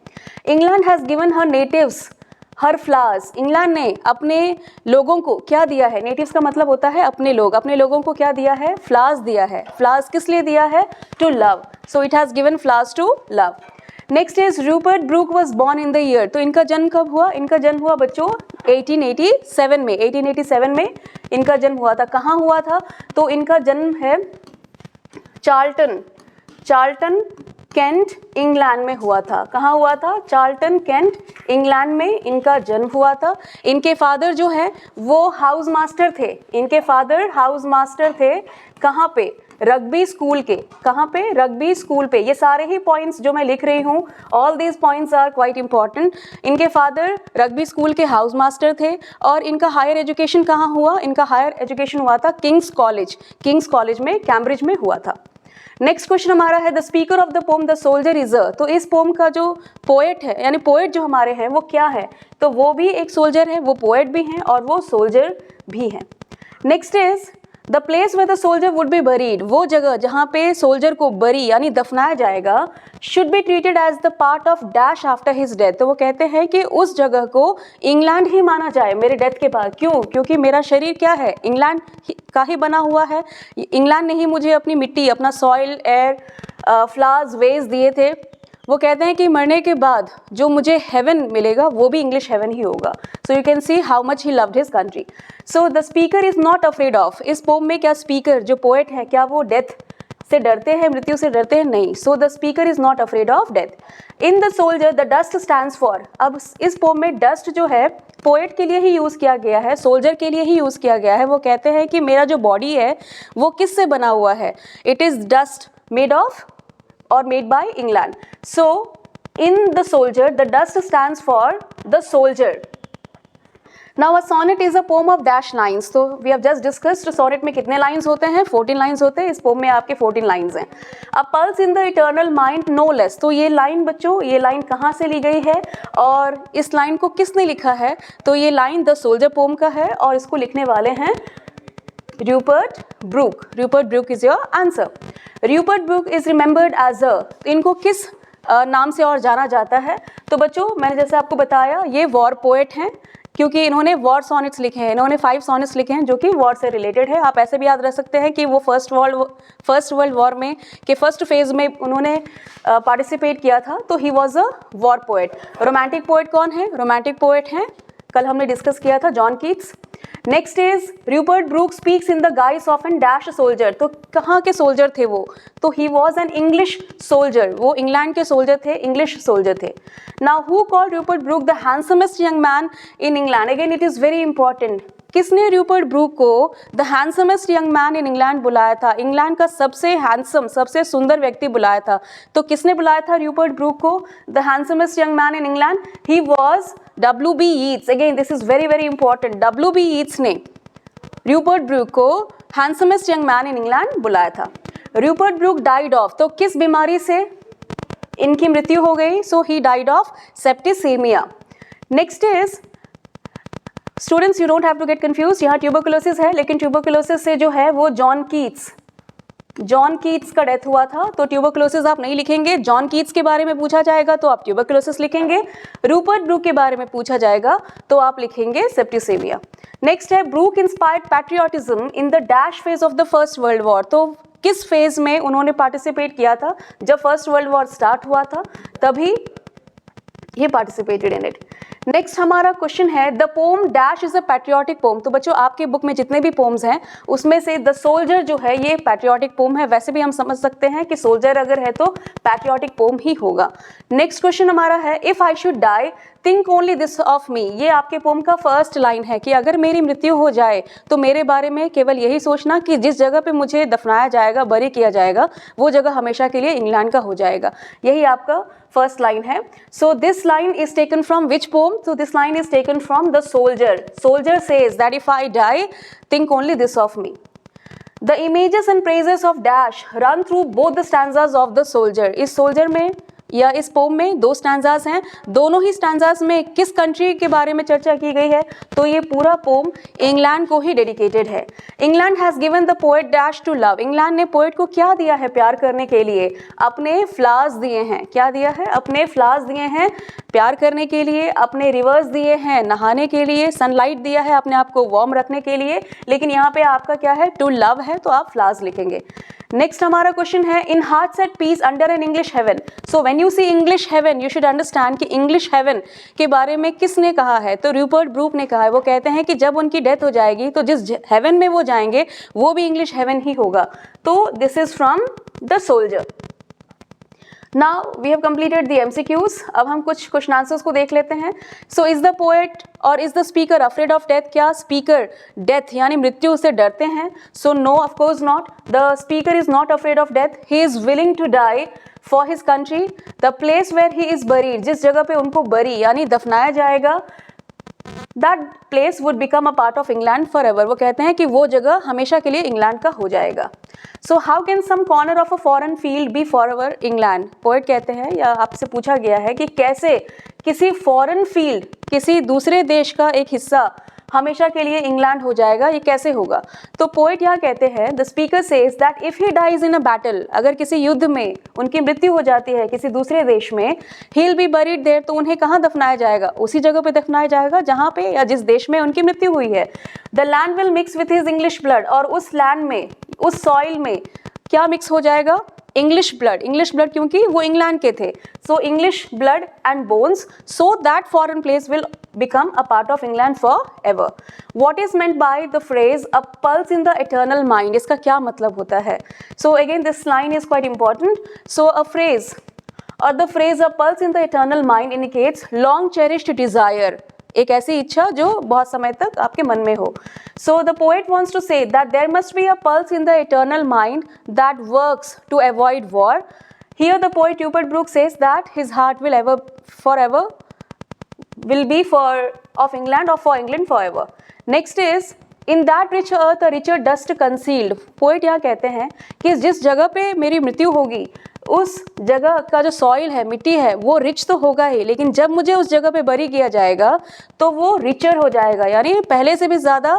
England has given her natives her flowers. England ने अपने लोगों को क्या दिया है? नेटिव्स का मतलब होता है अपने लोग. अपने लोगों को क्या दिया है? फ्लावर्स दिया है. फ्लावर्स किस लिए दिया है? To love. So it has given flowers to love. Next is Rupert Brooke was born in the year. तो इनका जन्म कब हुआ? इनका जन्म हुआ बच्चों 1887 में. 1887 में इनका जन्म हुआ था. कहाँ हुआ था? तो इनका जन्म है चार्ल्टन कैंट इंग्लैंड में हुआ था. कहाँ हुआ था? चार्ल्टन कैंट इंग्लैंड में इनका जन्म हुआ था. इनके फादर जो है वो हाउस मास्टर थे. इनके फादर हाउस मास्टर थे. कहाँ पे? रग्बी स्कूल के. कहाँ पे? रग्बी स्कूल पे. ये सारे ही पॉइंट्स जो मैं लिख रही हूँ, all these points are quite important. इनके फादर रग्बी स्कूल के हाउस मास्टर थे. और इनका हायर एजुकेशन कहाँ हुआ? इनका हायर एजुकेशन हुआ था किंग्स कॉलेज में, कैम्ब्रिज में हुआ था. नेक्स्ट क्वेश्चन हमारा है the speaker of the poem the soldier is अ. तो इस पोम का जो पोएट है, यानी पोएट जो हमारे हैं वो क्या है? तो वो भी एक सोल्जर है, वो पोएट भी हैं और वो सोल्जर भी हैं. Next is the place where the soldier would be buried. वो जगह जहाँ पे सोल्जर को बरी यानी दफनाया जाएगा, should be treated as the part of dash after his death. तो वो कहते हैं कि उस जगह को इंग्लैंड ही माना जाए मेरे डेथ के बाद. क्यों? क्योंकि मेरा शरीर क्या है? इंग्लैंड का ही बना हुआ है. इंग्लैंड ने ही मुझे अपनी मिट्टी, अपना सॉइल, एयर, फ्लावर्स, वेज दिए थे. वो कहते हैं कि मरने के बाद जो मुझे हेवन मिलेगा वो भी इंग्लिश हेवन ही होगा. So you can see how much he loved his country. So the speaker is not afraid of. इस पोम में क्या स्पीकर जो पोएट है क्या वो डेथ से डरते हैं, मृत्यु से डरते हैं? नहीं. So the speaker is not afraid of death. In the soldier the dust stands for. अब इस पोम में डस्ट जो है पोएट के लिए ही यूज़ किया गया है, सोल्जर के लिए ही यूज़ किया गया है. वो कहते हैं कि मेरा जो बॉडी है वो किससे बना हुआ है? It is dust made of or made by England. So in the soldier the dust stands for the soldier. Now a sonnet is a poem of dash lines. So we have just discussed sonnet में कितने lines होते हैं? 14 lines होते हैं. इस poem में आपके 14 lines हैं. A pulse in the eternal mind no less. तो ये line बच्चों, ये line कहाँ से ली गई है और इस line को किसने लिखा है? तो ये line the soldier poem का है और इसको लिखने वाले हैं Rupert Brooke. Rupert Brooke is your answer. Rupert Brooke is remembered as a. इनको किस नाम से और जाना जाता है? तो बच्चों मैंने जैसे आपको बताया ये वॉर पोएट हैं क्योंकि इन्होंने वॉर सॉनेट्स लिखे हैं. इन्होंने 5 सॉनेट्स लिखे हैं जो कि वॉर से रिलेटेड है. आप ऐसे भी याद रख सकते हैं कि वो फर्स्ट वर्ल्ड वॉर में के फर्स्ट फेज में उन्होंने पार्टिसिपेट किया था. तो he was a war poet. Romantic poet कौन है? रोमांटिक पोएट हैं, कल हमने डिस्कस किया था, John Keats. Next is Rupert Brooke speaks in the guise of an dash soldier. तो कहाँ के सोल्जर थे वो? तो he was an English soldier. वो इंग्लैंड के सोल्जर थे, इंग्लिश सोल्जर थे. Now who called Rupert Brooke the handsomest young man in England? Again it is very important. किसने रूपर्ट ब्रूक को the handsomest young man in England बुलाया था? England का सबसे हैंडसम, सबसे सुंदर व्यक्ति बुलाया था. तो किसने बुलाया था रूपर्ट ब्रूक को the handsomest young man in England? He was W.B. Yeats. Again this is very very important. W.B. Yeats ने रूपर्ट ब्रूक को handsomest young man in England बुलाया था. Rupert Brooke died of. तो किस बीमारी से इनकी मृत्यु हो गई? So he died of septicaemia. Next is students, you don't have to get confuse. यहाँ ट्यूबरकुलोसिस है लेकिन ट्यूबरकुलोसिस से जो है वो जॉन कीट्स का डेथ हुआ था. तो ट्यूबरकुलोसिस आप नहीं लिखेंगे. जॉन कीट्स के बारे में पूछा जाएगा तो आप ट्यूबरकुलोसिस लिखेंगे. रूपर्ट ब्रूक के बारे में पूछा जाएगा तो आप लिखेंगे सेप्टिसेमिया. नेक्स्ट है Brooke inspired patriotism in the dash phase of the First World War. तो किस फेज में उन्होंने पार्टिसिपेट किया था? जब फर्स्ट वर्ल्ड वॉर स्टार्ट हुआ था तभी ये पार्टिसिपेटेड इन इट. नेक्स्ट हमारा क्वेश्चन है the poem dash is a patriotic poem. तो बच्चों आपके बुक में जितने भी पोम्स हैं उसमें से द सोल्जर जो है ये पैट्रियोटिक पोम है. वैसे भी हम समझ सकते हैं कि सोल्जर अगर है तो पैट्रियोटिक पोम ही होगा. नेक्स्ट क्वेश्चन हमारा है if I should die think only this of me. ये आपके पोम का फर्स्ट लाइन है कि अगर मेरी मृत्यु हो जाए तो मेरे बारे में केवल यही सोचना कि जिस जगह पे मुझे दफनाया जाएगा, बरी किया जाएगा, वो जगह हमेशा के लिए इंग्लैंड का हो जाएगा. यही आपका फर्स्ट लाइन है. So this line is taken from which poem? So this line is taken from the soldier. Soldier says that if I die think only this of me. The images and phrases of dash run through both the stanzas of the soldier. इस soldier में या इस poem में 2 stanzas हैं. दोनों ही stanzas में किस country के बारे में चर्चा की गई है? तो ये पूरा पोम इंग्लैंड को ही डेडिकेटेड है. England has given the poet dash to love. England ने पोएट को क्या दिया है प्यार करने के लिए? अपने फ्लावर्स दिए हैं. क्या दिया है? अपने फ्लावर्स दिए हैं प्यार करने के लिए. अपने रिवर्स दिए हैं नहाने के लिए. सनलाइट दिया है अपने आप को वार्म रखने के लिए. लेकिन यहाँ पे आपका क्या है? टू लव है तो आप फ्लावर्स लिखेंगे. नेक्स्ट हमारा क्वेश्चन है in hearts at peace under an English heaven. So when you see English heaven you should understand कि इंग्लिश हेवन के बारे में किसने कहा है? तो रूपर्ट ब्रूक ने कहा है. वो कहते हैं कि जब उनकी डेथ हो जाएगी तो जिस हेवन में वो जाएंगे वो भी इंग्लिश हेवन ही होगा. तो this is from the soldier. Now we have completed the MCQs. अब हम कुछ क्वेश्चन आंसर्स को देख लेते हैं. सो इज द पोएट और is the speaker afraid of death? क्या स्पीकर डेथ यानी मृत्यु से डरते हैं? So no, of course not. The speaker is not afraid of death. He is willing to die for his country. The place where he is buried, जिस जगह पे उनको बरी यानी दफनाया जाएगा, that place would become a part of England for ever. वो कहते हैं कि वो जगह हमेशा के लिए इंग्लैंड का हो जाएगा. So how can some corner of a foreign field be for ever England? Poet कहते हैं या आपसे पूछा गया है कि कैसे किसी फॉरेन फील्ड, किसी दूसरे देश का एक हिस्सा हमेशा के लिए इंग्लैंड हो जाएगा, ये कैसे होगा? तो पोएट यहाँ कहते हैं the speaker says that if he dies in a battle, अगर किसी युद्ध में उनकी मृत्यु हो जाती है किसी दूसरे देश में, he will be buried there. तो उन्हें कहाँ दफनाया जाएगा? उसी जगह पे दफनाया जाएगा जहाँ पे या जिस देश में उनकी मृत्यु हुई है. The land will mix with his English blood. और उस लैंड में, उस सॉइल में क्या मिक्स हो जाएगा? English blood. इंग्लिश ब्लड क्योंकि वो इंग्लैंड के थे. So English blood and bones, so that foreign place will become a part of England forever. What is meant by the phrase a pulse in the eternal mind? इसका क्या मतलब होता है? So again this line is quite important. So a phrase or the phrase a pulse in the eternal mind indicates long cherished desire, एक ऐसी इच्छा जो बहुत समय तक आपके मन में हो. So the poet wants to say that there must be a pulse in the eternal mind that works to avoid war. Here the poet Rupert Brooke says that his heart will forever will be of England or for England forever. Next is in that rich earth a richer dust concealed. Poet यहाँ कहते हैं कि जिस जगह पे मेरी मृत्यु होगी उस जगह का जो सॉइल है, मिट्टी है, वो रिच तो होगा ही, लेकिन जब मुझे उस जगह पे बरी किया जाएगा तो वो रिचर हो जाएगा, यानी पहले से भी ज़्यादा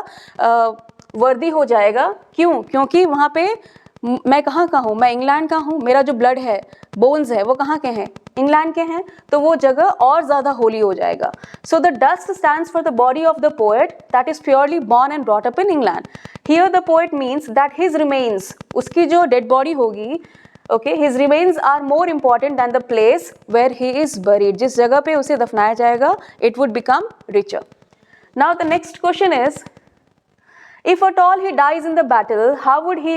वर्दी हो जाएगा. क्यों? क्योंकि वहाँ पे मैं कहाँ का हूँ, मैं इंग्लैंड का हूँ, मेरा जो ब्लड है, बोन्स है, वो कहाँ के हैं, इंग्लैंड के हैं, तो वो जगह और ज़्यादा होली हो जाएगा. So the dust stands for the body of the poet that is purely born and brought up in England. Here the poet means that his remains, उसकी जो डेड बॉडी होगी, okay, his remains are more important than the place where he is buried. जिस जगह पे उसे दफनाया जाएगा, it would become richer. Now the next question is, if at all he dies in the battle, how would he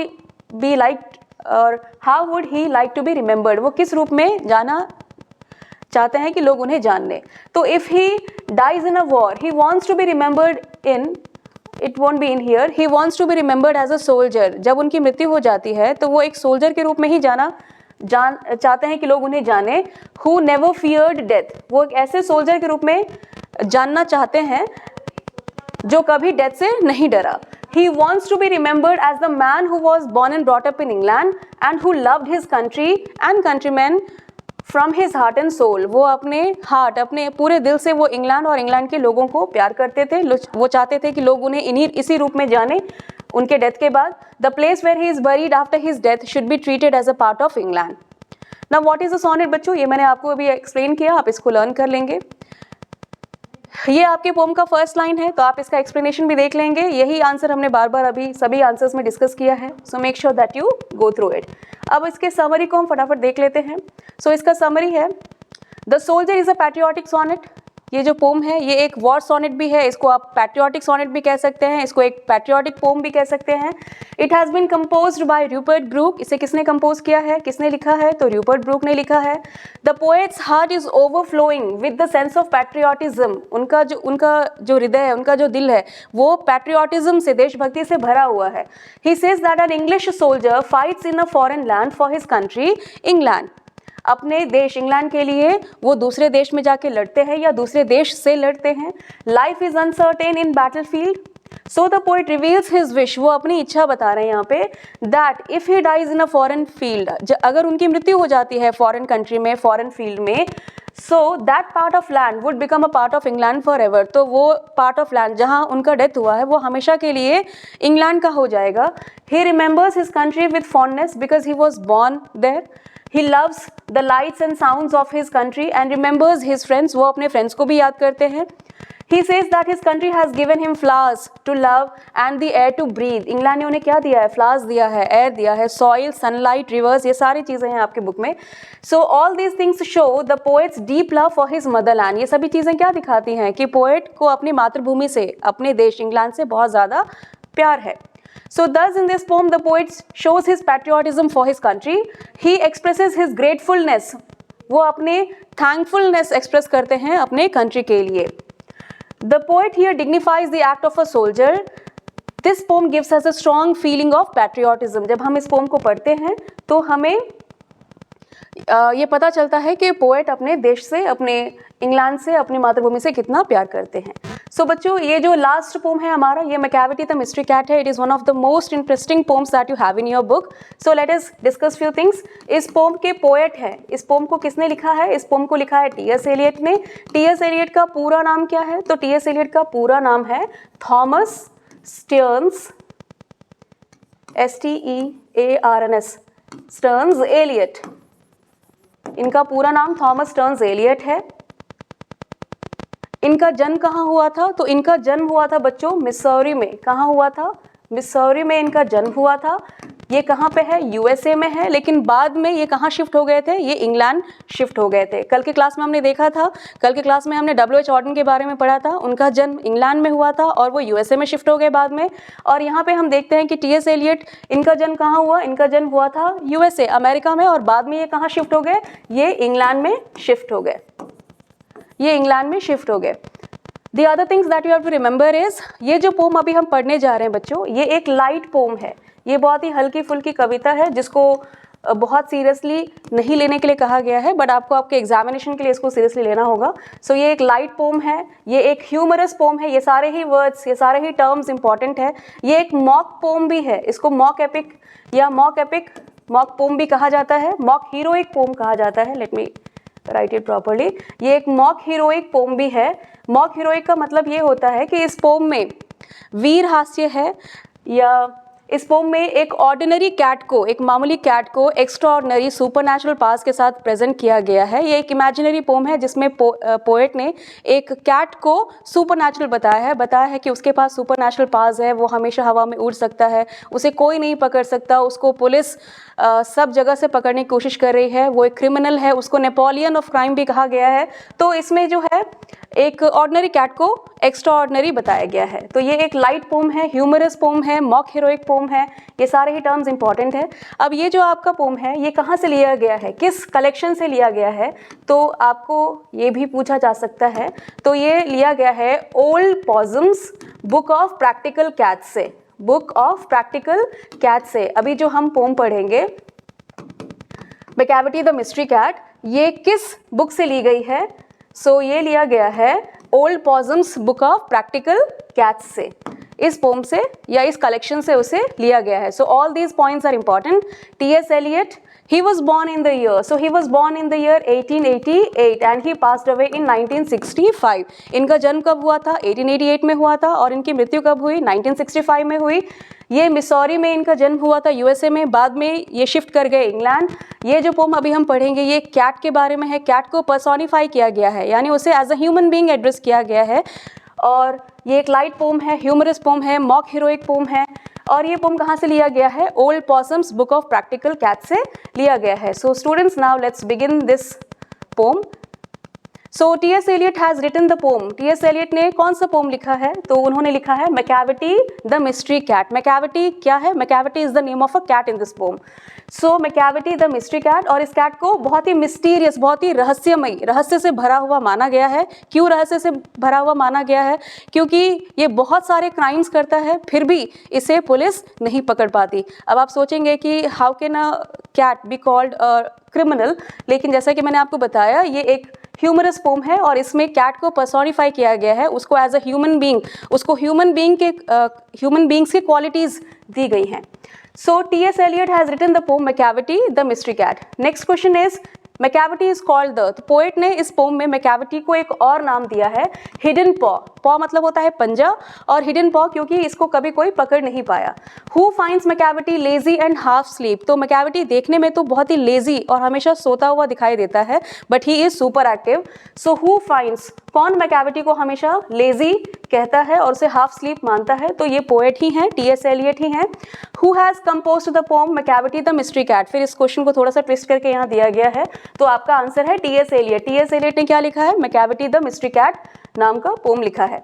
be liked or how would he like to be remembered? वो किस रूप में जाना चाहते हैं कि लोग उन्हें जान लें. तो if he dies in a war, he wants to be remembered in, it won't be in here, he wants to be remembered as a soldier. जब उनकी मृत्यु हो जाती है तो वो एक सोल्जर के रूप में ही चाहते हैं कि लोग उन्हें जाने. who never feared death, वो एक ऐसे सोल्जर के रूप में जानना चाहते हैं जो कभी डेथ से नहीं डरा. He wants to be remembered as the man who was born and brought up in England and who loved his country and countrymen from his heart and soul. वो अपने हार्ट, अपने पूरे दिल से वो इंग्लैंड और इंग्लैंड के लोगों को प्यार करते थे. वो चाहते थे कि लोग उन्हें इसी रूप में जाने उनके डेथ के बाद. The place where he is buried after his death should be treated as a part of England. Now what is a sonnet बच्चों, ये मैंने आपको अभी एक्सप्लेन किया, आप इसको लर्न कर लेंगे. ये आपके पोम का फर्स्ट लाइन है, तो आप इसका एक्सप्लेनेशन भी देख लेंगे. यही आंसर हमने बार बार अभी सभी आंसर्स में डिस्कस किया है. So make sure that you go through it. अब इसके समरी को हम फटाफट देख लेते हैं. सो इसका समरी है, the soldier is a patriotic sonnet. ये जो पोम है ये एक वॉर सोनेट भी है, इसको आप पैट्रियोटिक सोनेट भी कह सकते हैं, इसको एक पैट्रियोटिक पोम भी कह सकते हैं. It has been composed by Rupert Brooke. इसे किसने कंपोज किया है, किसने लिखा है, तो रूपर्ट ब्रूक ने लिखा है. The poets heart is overflowing with the sense of patriotism. उनका जो हृदय है, उनका जो दिल है, वो पैट्रियोटिज्म से, देशभक्ति से भरा हुआ है. He says that N English soldier fights in a foreign land for his country England. अपने देश इंग्लैंड के लिए वो दूसरे देश में जाके लड़ते हैं या दूसरे देश से लड़ते हैं. Life is uncertain in battlefield. So the poet reveals his wish, वो अपनी इच्छा बता रहे हैं यहाँ पे, that if he dies in a foreign field, अगर उनकी मृत्यु हो जाती है फॉरेन कंट्री में, फॉरेन फील्ड में, so that part of land would become a part of England for ever. तो वो पार्ट ऑफ लैंड जहाँ उनका डेथ हुआ है वो हमेशा के लिए इंग्लैंड का हो जाएगा. He remembers his country with fondness because he was born there. He loves the lights and sounds of his country and remembers his friends. वो अपने फ्रेंड्स को भी याद करते हैं. He says that his country has given him flowers to love and the air to breathe. England ने उन्हें क्या दिया है, फ्लावर्स दिया है, एयर दिया है, सॉइल, सनलाइट, रिवर्स, ये सारी चीज़ें हैं आपके बुक में. So all these things show the poet's deep love for his motherland. ये सभी चीज़ें क्या दिखाती हैं कि पोएट को अपनी मातृभूमि से, अपने देश इंग्लैंड से बहुत ज़्यादा प्यार है. So thus in this poem the poet shows his patriotism for his country. He expresses his gratefulness. वो अपने thankfulness express करते हैं अपने country के लिए. The poet here dignifies the act of a soldier. This poem gives us a strong feeling of patriotism. जब हम इस poem को पढ़ते हैं तो हमें ये पता चलता है कि पोएट अपने देश से, अपने इंग्लैंड से, अपनी मातृभूमि से कितना प्यार करते हैं. सो बच्चों, ये जो लास्ट पोम है हमारा, ये मैकाविटी द मिस्ट्री कैट है. It is one of the most interesting poems that you have in your book. So let us discuss few things. इस पोम के पोएट है, इस पोम को किसने लिखा है, इस पोम को लिखा है टी.एस. एलियट ने. टी.एस. एलियट का पूरा नाम क्या है, तो टी.एस. एलियट का पूरा नाम है Thomas Stearns, STEARNS, Stearns Eliot. इनका पूरा नाम थॉमस स्टर्न्स एलियट है. इनका जन्म कहाँ हुआ था, तो इनका जन्म हुआ था बच्चों मिसौरी में. कहाँ हुआ था, मिसौरी में इनका जन्म हुआ था. ये कहाँ पे है, यूएसए में है, लेकिन बाद में ये कहाँ शिफ्ट हो गए थे, ये इंग्लैंड शिफ्ट हो गए थे। कल के क्लास में हमने देखा था, कल के क्लास में हमने डब्ल्यू एच ऑर्डन के बारे में पढ़ा था, उनका जन्म इंग्लैंड में हुआ था और वो यूएसए में शिफ्ट हो गए बाद में। और यहाँ पे हम देखते हैं कि टी.एस. एलियट, इनका जन्म कहाँ हुआ, इनका जन्म हुआ था यूएसए अमेरिका में, और बाद में ये कहाँ शिफ्ट हो गए, ये इंग्लैंड में शिफ्ट हो गए, ये इंग्लैंड में शिफ्ट हो गए। The other things that you have to remember is, ये जो पोम अभी हम पढ़ने जा रहे हैं बच्चों, ये एक लाइट पोम है, ये बहुत ही हल्की फुल्की कविता है जिसको बहुत सीरियसली नहीं लेने के लिए कहा गया है, बट आपको आपके एग्जामिनेशन के लिए इसको सीरियसली लेना होगा। सो ये एक लाइट पोम है, ये एक ह्यूमरस पोम है, ये सारे ही वर्ड्स, ये सारे ही टर्म्स इंपॉर्टेंट है। ये एक मॉक पोम भी है, इसको मॉक एपिक या मॉक पोम भी कहा जाता है, मॉक हीरोइक पोम कहा जाता है। Late me write it properly. ये एक मॉक हीरोइक पोम भी है। मॉक हीरोइक का मतलब ये होता है कि इस पोम में वीर हास्य है, या इस पोम में एक ऑर्डिनरी कैट को, एक मामूली कैट को एक्स्ट्राऑर्डिनरी सुपरनैचुरल पावर्स के साथ प्रेजेंट किया गया है। ये एक इमेजिनरी पोम है जिसमें पोएट ने एक कैट को सुपरनैचुरल बताया है कि उसके पास सुपरनैचुरल पावर्स है, वो हमेशा हवा में उड़ सकता है, उसे कोई नहीं पकड़ सकता, उसको पुलिस सब जगह से पकड़ने की कोशिश कर रही है, वो एक क्रिमिनल है, उसको नेपोलियन ऑफ क्राइम भी कहा गया है। तो इसमें जो है एक ऑर्डिनरी कैट को एक्स्ट्रा ऑर्डिनरी बताया गया है। तो ये एक लाइट पोम है, ह्यूमरस पोम है, मॉक हीरोइक पोम है, ये सारे ही टर्म्स इंपॉर्टेंट है। अब ये जो आपका पोम है ये कहाँ से लिया गया है, किस कलेक्शन से लिया गया है, तो आपको ये भी पूछा जा सकता है। तो ये लिया गया है old possum's book of practical cats से, बुक ऑफ प्रैक्टिकल कैट से। अभी जो हम पोम पढ़ेंगे मैकैविटी द मिस्ट्री कैट, ये किस बुक से ली गई है, सो ये लिया गया है old possum's book of practical cats से, इस पोम से या इस कलेक्शन से उसे लिया गया है। So all these points are important. T S. Eliot, he was born in the year, so he was born in the year 1888 and he passed away in 1965. इनका जन्म कब हुआ था, 1888 में हुआ था, और इनकी मृत्यु कब हुई, 1965 में हुई। ये मिसौरी में इनका जन्म हुआ था, यूएसए में, बाद में ये शिफ्ट कर गए इंग्लैंड। ये जो पोम अभी हम पढ़ेंगे ये कैट के बारे में है, कैट को पर्सोनिफाई किया गया है, यानी उसे as a human being address किया गया है। और ये एक लाइट पोम है, ह्यूमरस पोम है, मॉक हीरोइक पोम है। और ये पोम कहाँ से लिया गया है, old possum's book of practical cat से लिया गया है। So students, now let's begin this poem. So T S. Eliot has written the poem. T S. Eliot ने कौन सा पोम लिखा है, तो उन्होंने लिखा है Macavity the mystery cat. Macavity क्या है, Macavity is the name of a cat in this poem. So Macavity the mystery cat, और इस कैट को बहुत ही मिस्टीरियस, बहुत ही रहस्यमयी, रहस्य से भरा हुआ माना गया है। क्यों रहस्य से भरा हुआ माना गया है, क्योंकि ये बहुत सारे क्राइम्स करता है फिर भी इसे पुलिस नहीं पकड़ पाती। अब आप सोचेंगे कि how can a cat be called a criminal, लेकिन जैसा कि मैंने आपको बताया ये एक ह्यूमरस पोम है और इसमें कैट को पर्सोनिफाई किया गया है, उसको एज अ ह्यूमन बीइंग, उसको ह्यूमन बीइंग्स की क्वालिटीज दी गई हैं। So T S. Eliot has written the poem Macavity the mystery cat. Next question is Macavity is called the, तो पोएट ने इस पोम में मैकैविटी को एक और नाम दिया है हिडन पॉ। पॉ मतलब होता है पंजा, और हिडन पॉ क्योंकि इसको कभी कोई पकड़ नहीं पाया। Who finds Macavity lazy and half sleep, तो मैकैविटी देखने में तो बहुत ही लेजी और हमेशा सोता हुआ दिखाई देता है, but he is super active. So who finds, कौन मैकैविटी को हमेशा लेजी कहता है और उसे हाफ स्लीप मानता है, तो ये पोएट ही हैं, टी.एस. एलियट ही हैं। Who has composed the poem Macavity the mystery cat, फिर इस क्वेश्चन को थोड़ा सा ट्विस्ट करके यहाँ दिया गया है, तो आपका आंसर है टी.एस. एलियट। टी.एस. एलियट ने क्या लिखा है, मैकैविटी द मिस्ट्री कैट नाम का पोम लिखा है।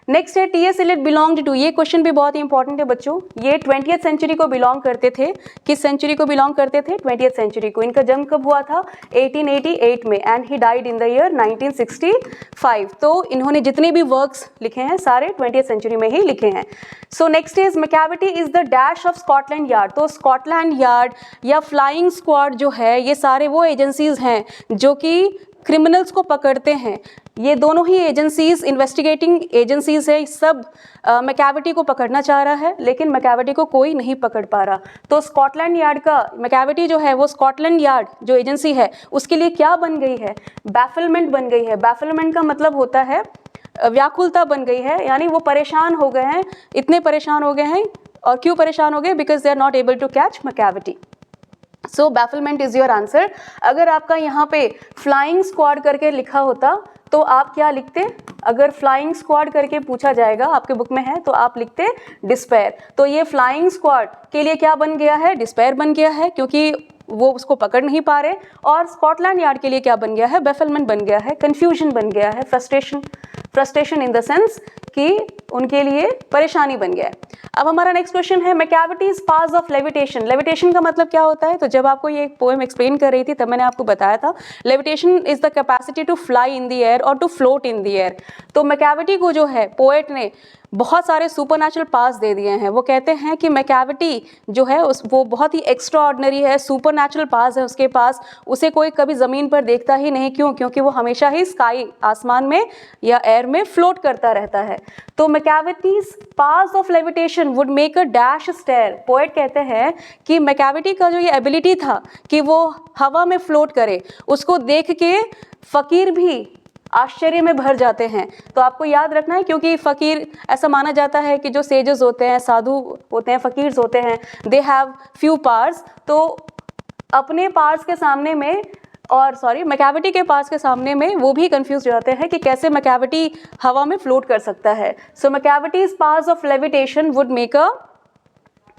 नेक्स्ट है टी.एस. एलियट बिलोंग्ड टू, ये क्वेश्चन भी बहुत ही इंपॉर्टेंट है बच्चों। ये 20th सेंचुरी को बिलोंग करते थे। किस सेंचुरी को बिलोंग करते थे, 20th सेंचुरी को। इनका जन्म कब हुआ था, 1888 में, and he died in the year 1965। तो इन्होंने जितने भी वर्क्स लिखे हैं सारे 20th सेंचुरी में ही लिखे हैं। So next is Macavity is the dash of Scotland Yard. तो स्कॉटलैंड यार्ड या फ्लाइंग स्क्वाड जो है, ये सारे वो एजेंसीज हैं जो कि क्रिमिनल्स को पकड़ते हैं। ये दोनों ही एजेंसीज इन्वेस्टिगेटिंग एजेंसीज है, सब मैकैविटी को पकड़ना चाह रहा है, लेकिन मैकैविटी को कोई नहीं पकड़ पा रहा। तो स्कॉटलैंड यार्ड का मैकैविटी जो है वो स्कॉटलैंड यार्ड जो एजेंसी है उसके लिए क्या बन गई है, बैफलमेंट बन गई है। बैफलमेंट का मतलब होता है व्याकुलता बन गई है, यानी वो परेशान हो गए हैं, इतने परेशान हो गए हैं। और क्यों परेशान हो गए, because they are not able to catch Macavity. So bafflement is your answer. अगर आपका यहाँ पे फ्लाइंग स्क्वाड करके लिखा होता तो आप क्या लिखते, अगर फ्लाइंग स्क्वाड करके पूछा जाएगा, आपके बुक में है, तो आप लिखते डिस्पेयर। तो ये फ्लाइंग स्क्वाड के लिए क्या बन गया है, डिस्पेयर बन गया है, क्योंकि वो उसको पकड़ नहीं पा रहे। और स्कॉटलैंड यार्ड के लिए क्या बन गया है, बेफिलमेंट बन गया है, कंफ्यूजन बन गया है, फ्रस्ट्रेशन इन द सेंस कि उनके लिए परेशानी बन गया है। अब हमारा नेक्स्ट क्वेश्चन है मैकेविटीज पास ऑफ लेविटेशन। लेविटेशन का मतलब क्या होता है, तो जब आपको ये पोएम एक्सप्लेन कर रही थी तब मैंने आपको बताया था levitation is the capacity to fly in the air और to float in the air. तो मैकेविटी को जो है पोएट ने बहुत सारे सुपरनैचुरल पास दे दिए हैं। वो कहते हैं कि मैकेविटी जो है वो बहुत ही एक्स्ट्रा ऑर्डिनरी है, सुपरनैचुरल पास है उसके पास, उसे कोई कभी ज़मीन पर देखता ही नहीं। क्यों? क्योंकि वो हमेशा ही स्काई, आसमान में या एयर में फ्लोट करता रहता है। तो Macavity's powers of levitation would make a dash stare. Poet कहते हैं कि मैकेविटी का जो ये एबिलिटी था कि वो हवा में फ्लोट करे, उसको देख के फ़कीर भी आश्चर्य में भर जाते हैं। तो आपको याद रखना है, क्योंकि फ़कीर, ऐसा माना जाता है कि जो सेजेस होते हैं, साधु होते हैं, फ़कीर्स होते हैं, दे हैव फ्यू पार्स। तो अपने पार्स के सामने में मैकेविटी के पार्स के सामने में वो भी कंफ्यूज हो जाते हैं कि कैसे मैकेविटी हवा में फ्लोट कर सकता है। So Macavity's powers of levitation would make a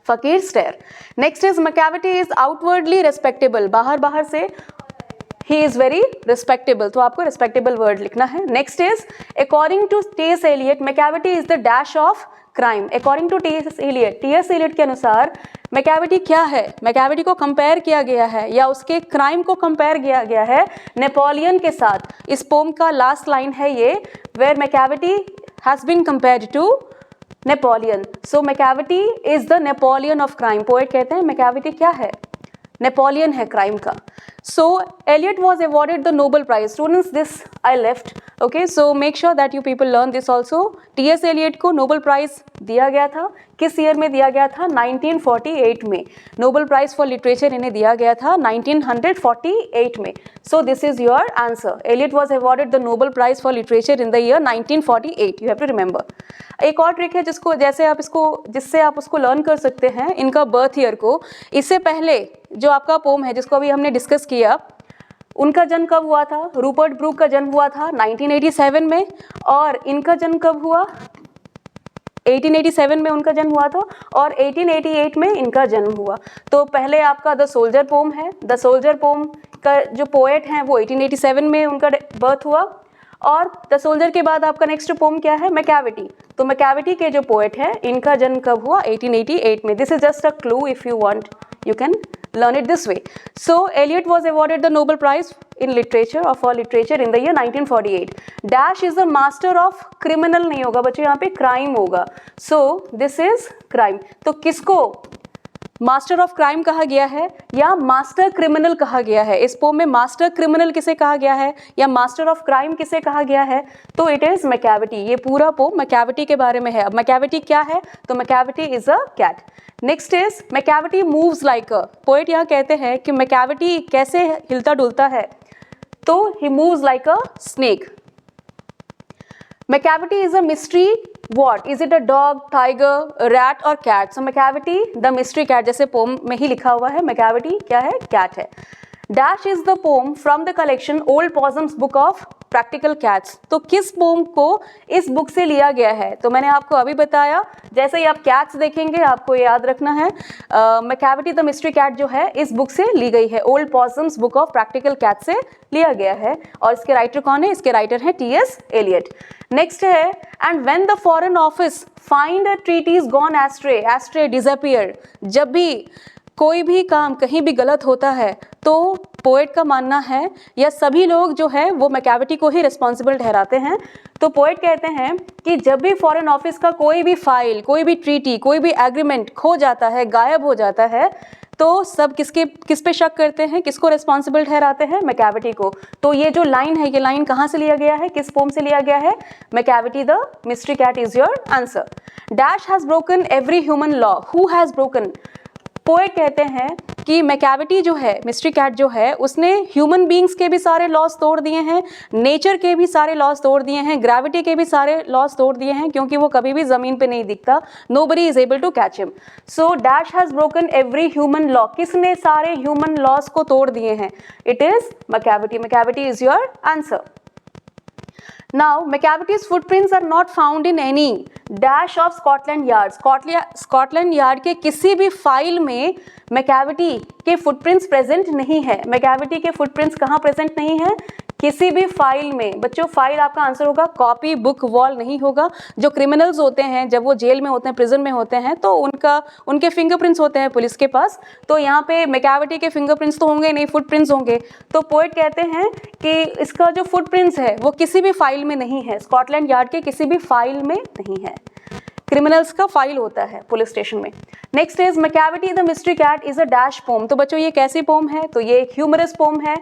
fakir stare. Next is Macavity is outwardly respectable. बाहर से he is very respectable, तो आपको respectable word लिखना है। Next is according to T.S. Eliot, Macavity is the dash of crime. According to T.S. Eliot के अनुसार Macavity क्या है, मैकेविटी को कंपेयर किया गया है या उसके क्राइम को कंपेयर किया गया है नेपोलियन के साथ। इस पोम का लास्ट लाइन है ये, where Macavity has been compared to Napoleon. So Macavity is the Napoleon of crime. Poet कहते हैं मैकेविटी क्या है, नेपोलियन है क्राइम का। So Eliot was awarded the Nobel Prize. Students, this I left. Okay, so make sure that you people learn this also. T.S. Eliot को Nobel Prize दिया गया था। किस ईयर में दिया गया था? 1948 में। Nobel Prize for Literature इन्हें दिया गया था 1948 में। So this is your answer. Eliot was awarded the Nobel Prize for Literature in the year 1948. You have to remember. एक और ट्रिक है जिससे आप उसको लर्न कर सकते हैं, इनका बर्थ ईयर को। इससे पहले जो आपका पोम है जिसको अभी हमने डिस्कस किया, उनका जन्म कब हुआ था? रूपर्ट ब्रूक का जन्म हुआ था 1987 में, और इनका जन्म कब हुआ? 1887 में उनका जन्म हुआ था, और 1888 में इनका जन्म हुआ। तो पहले आपका द सोल्जर पोम है। द सोल्जर पोम का जो पोएट हैं वो 1887 में उनका बर्थ हुआ, और द सोल्जर के बाद आपका नेक्स्ट पोम क्या है? मैकेविटी। तो मैकेविटी के जो पोएट हैं इनका जन्म कब हुआ? 1888 में। This is just a clue, if you want you can learn it this way. So Eliot was awarded the Nobel Prize in Literature or for Literature in the year 1948. Dash is the master of criminal नहीं होगा बच्चों, यहाँ पे crime होगा। So this is crime. तो किसको master of crime कहा गया है या मास्टर क्रिमिनल कहा गया है? इस पोम में मास्टर क्रिमिनल किसे कहा गया है या मास्टर ऑफ क्राइम किसे कहा गया है? तो इट इज मैकेविटी। ये पूरा पोम मैकेविटी के बारे में है। अब मैकेविटी क्या है? तो Macavity is a cat. Next is Macavity moves like a. Poet यहाँ कहते हैं कि मैकेविटी कैसे हिलता डुलता है, तो he moves like a snake. Macavity is a mystery. What? Is it a dog, tiger, a rat or cat? So Macavity, the mystery cat, जैसे pome में ही लिखा हुआ है, Macavity क्या है? कैट है। Dash is the poem from the collection Old Possum's Book of Practical Cats. तो किस पोम को इस बुक से लिया गया है? तो मैंने आपको अभी बताया, जैसे ही आप कैट्स देखेंगे आपको याद रखना है मैकेविटी द मिस्ट्री कैट जो है इस बुक से ली गई है। Old possum's book of practical cat से लिया गया है, और इसके राइटर कौन है? इसके राइटर हैं T.S. Eliot। नेक्स्ट है and when the foreign office find a treaty's gone astray, astray disappear. जब भी कोई भी काम कहीं भी गलत होता है तो पोएट का मानना है, या सभी लोग जो है वो मैकेविटी को ही रिस्पॉन्सिबल ठहराते हैं। तो पोएट कहते हैं कि जब भी फॉरेन ऑफिस का कोई भी फाइल, कोई भी ट्रीटी, कोई भी एग्रीमेंट खो जाता है, गायब हो जाता है, तो सब किस पे शक करते हैं, किसको रिस्पॉन्सिबल ठहराते हैं? मैकेविटी को। तो ये जो लाइन है, ये लाइन कहाँ से लिया गया है, किस पोम से लिया गया है? Macavity the mystery cat is your answer. Dash has broken every human law. Who has broken? Poet कहते हैं कि मैकेविटी जो है, मिस्ट्री कैट जो है, उसने ह्यूमन बींग्स के भी सारे लॉस तोड़ दिए हैं, नेचर के भी सारे लॉस तोड़ दिए हैं, ग्रेविटी के भी सारे लॉस तोड़ दिए हैं, क्योंकि वो कभी भी जमीन पे नहीं दिखता। Nobody is able to catch him. So dash has broken every human law. किसने सारे ह्यूमन लॉस को तोड़ दिए हैं? It is Macavity. Macavity is your answer. Now, Maccavity's footprints are not found in any dash of Scotland Yard. Scotland Yard के किसी भी file में Macavity के footprints present नहीं है. Macavity के footprints कहाँ present नहीं है? किसी भी फाइल में. बच्चों, फाइल आपका आंसर होगा कॉपी, बुक, वॉल नहीं होगा. जो क्रिमिनल्स होते हैं जब वो जेल में होते हैं, प्रिजन में होते हैं, तो उनके फिंगरप्रिंट्स होते हैं पुलिस के पास. तो यहाँ पे मैकाविटी के फिंगरप्रिंट्स तो होंगे नहीं, फुटप्रिंट्स होंगे. तो पोएट कहते हैं कि इसका जो फुटप्रिंट्स है वो किसी भी फाइल में नहीं है. स्कॉटलैंड यार्ड के किसी भी फाइल में नहीं है. क्रिमिनल्स का फाइल होता है पुलिस स्टेशन में. Next is Macavity the mystery cat is a dash poem. तो बच्चों ये कैसी पोम है? तो ये एक ह्यूमरस पोम है.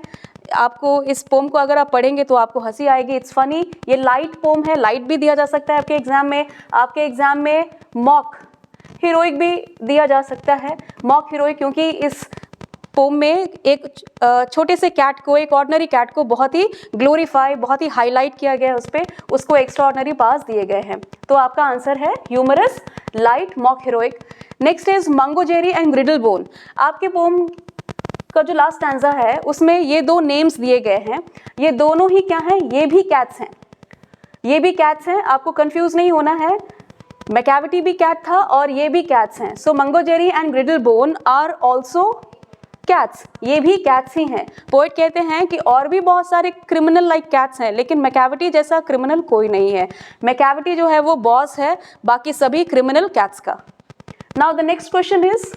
आपको इस पोम को अगर आप पढ़ेंगे तो आपको हंसी आएगी. It's funny. ये लाइट पोम है. लाइट भी दिया जा सकता है आपके एग्जाम में. आपके एग्जाम में मॉक हीरोइक भी दिया जा सकता है. मॉक हीरोइक क्योंकि इस पोम में एक छोटे से कैट को, एक ऑर्डिनरी कैट को बहुत ही ग्लोरीफाई, बहुत ही हाईलाइट किया गया है. उस पर उसको एक्स्ट्रा ऑर्डिनरी पास दिए गए हैं. तो आपका आंसर है humorous, light, mock heroic. Next is Mungojerrie and Griddlebone. आपके पोम का जो लास्ट स्टैंजा है उसमें ये दो नेम्स दिए गए हैं. ये दोनों ही क्या हैं? ये भी कैट्स हैं. ये भी कैट्स हैं. आपको कंफ्यूज नहीं होना है. मैकाविटी भी कैट था और ये भी कैट्स हैं. So Mungojerrie and Griddlebone are also cats. ये भी कैट्स ही हैं. पोएट कहते हैं कि और भी बहुत सारे क्रिमिनल लाइक कैट्स हैं, लेकिन मैकाविटी जैसा क्रिमिनल कोई नहीं है. मैकाविटी जो है वो बॉस है बाकी सभी क्रिमिनल कैट्स का. Now the next question is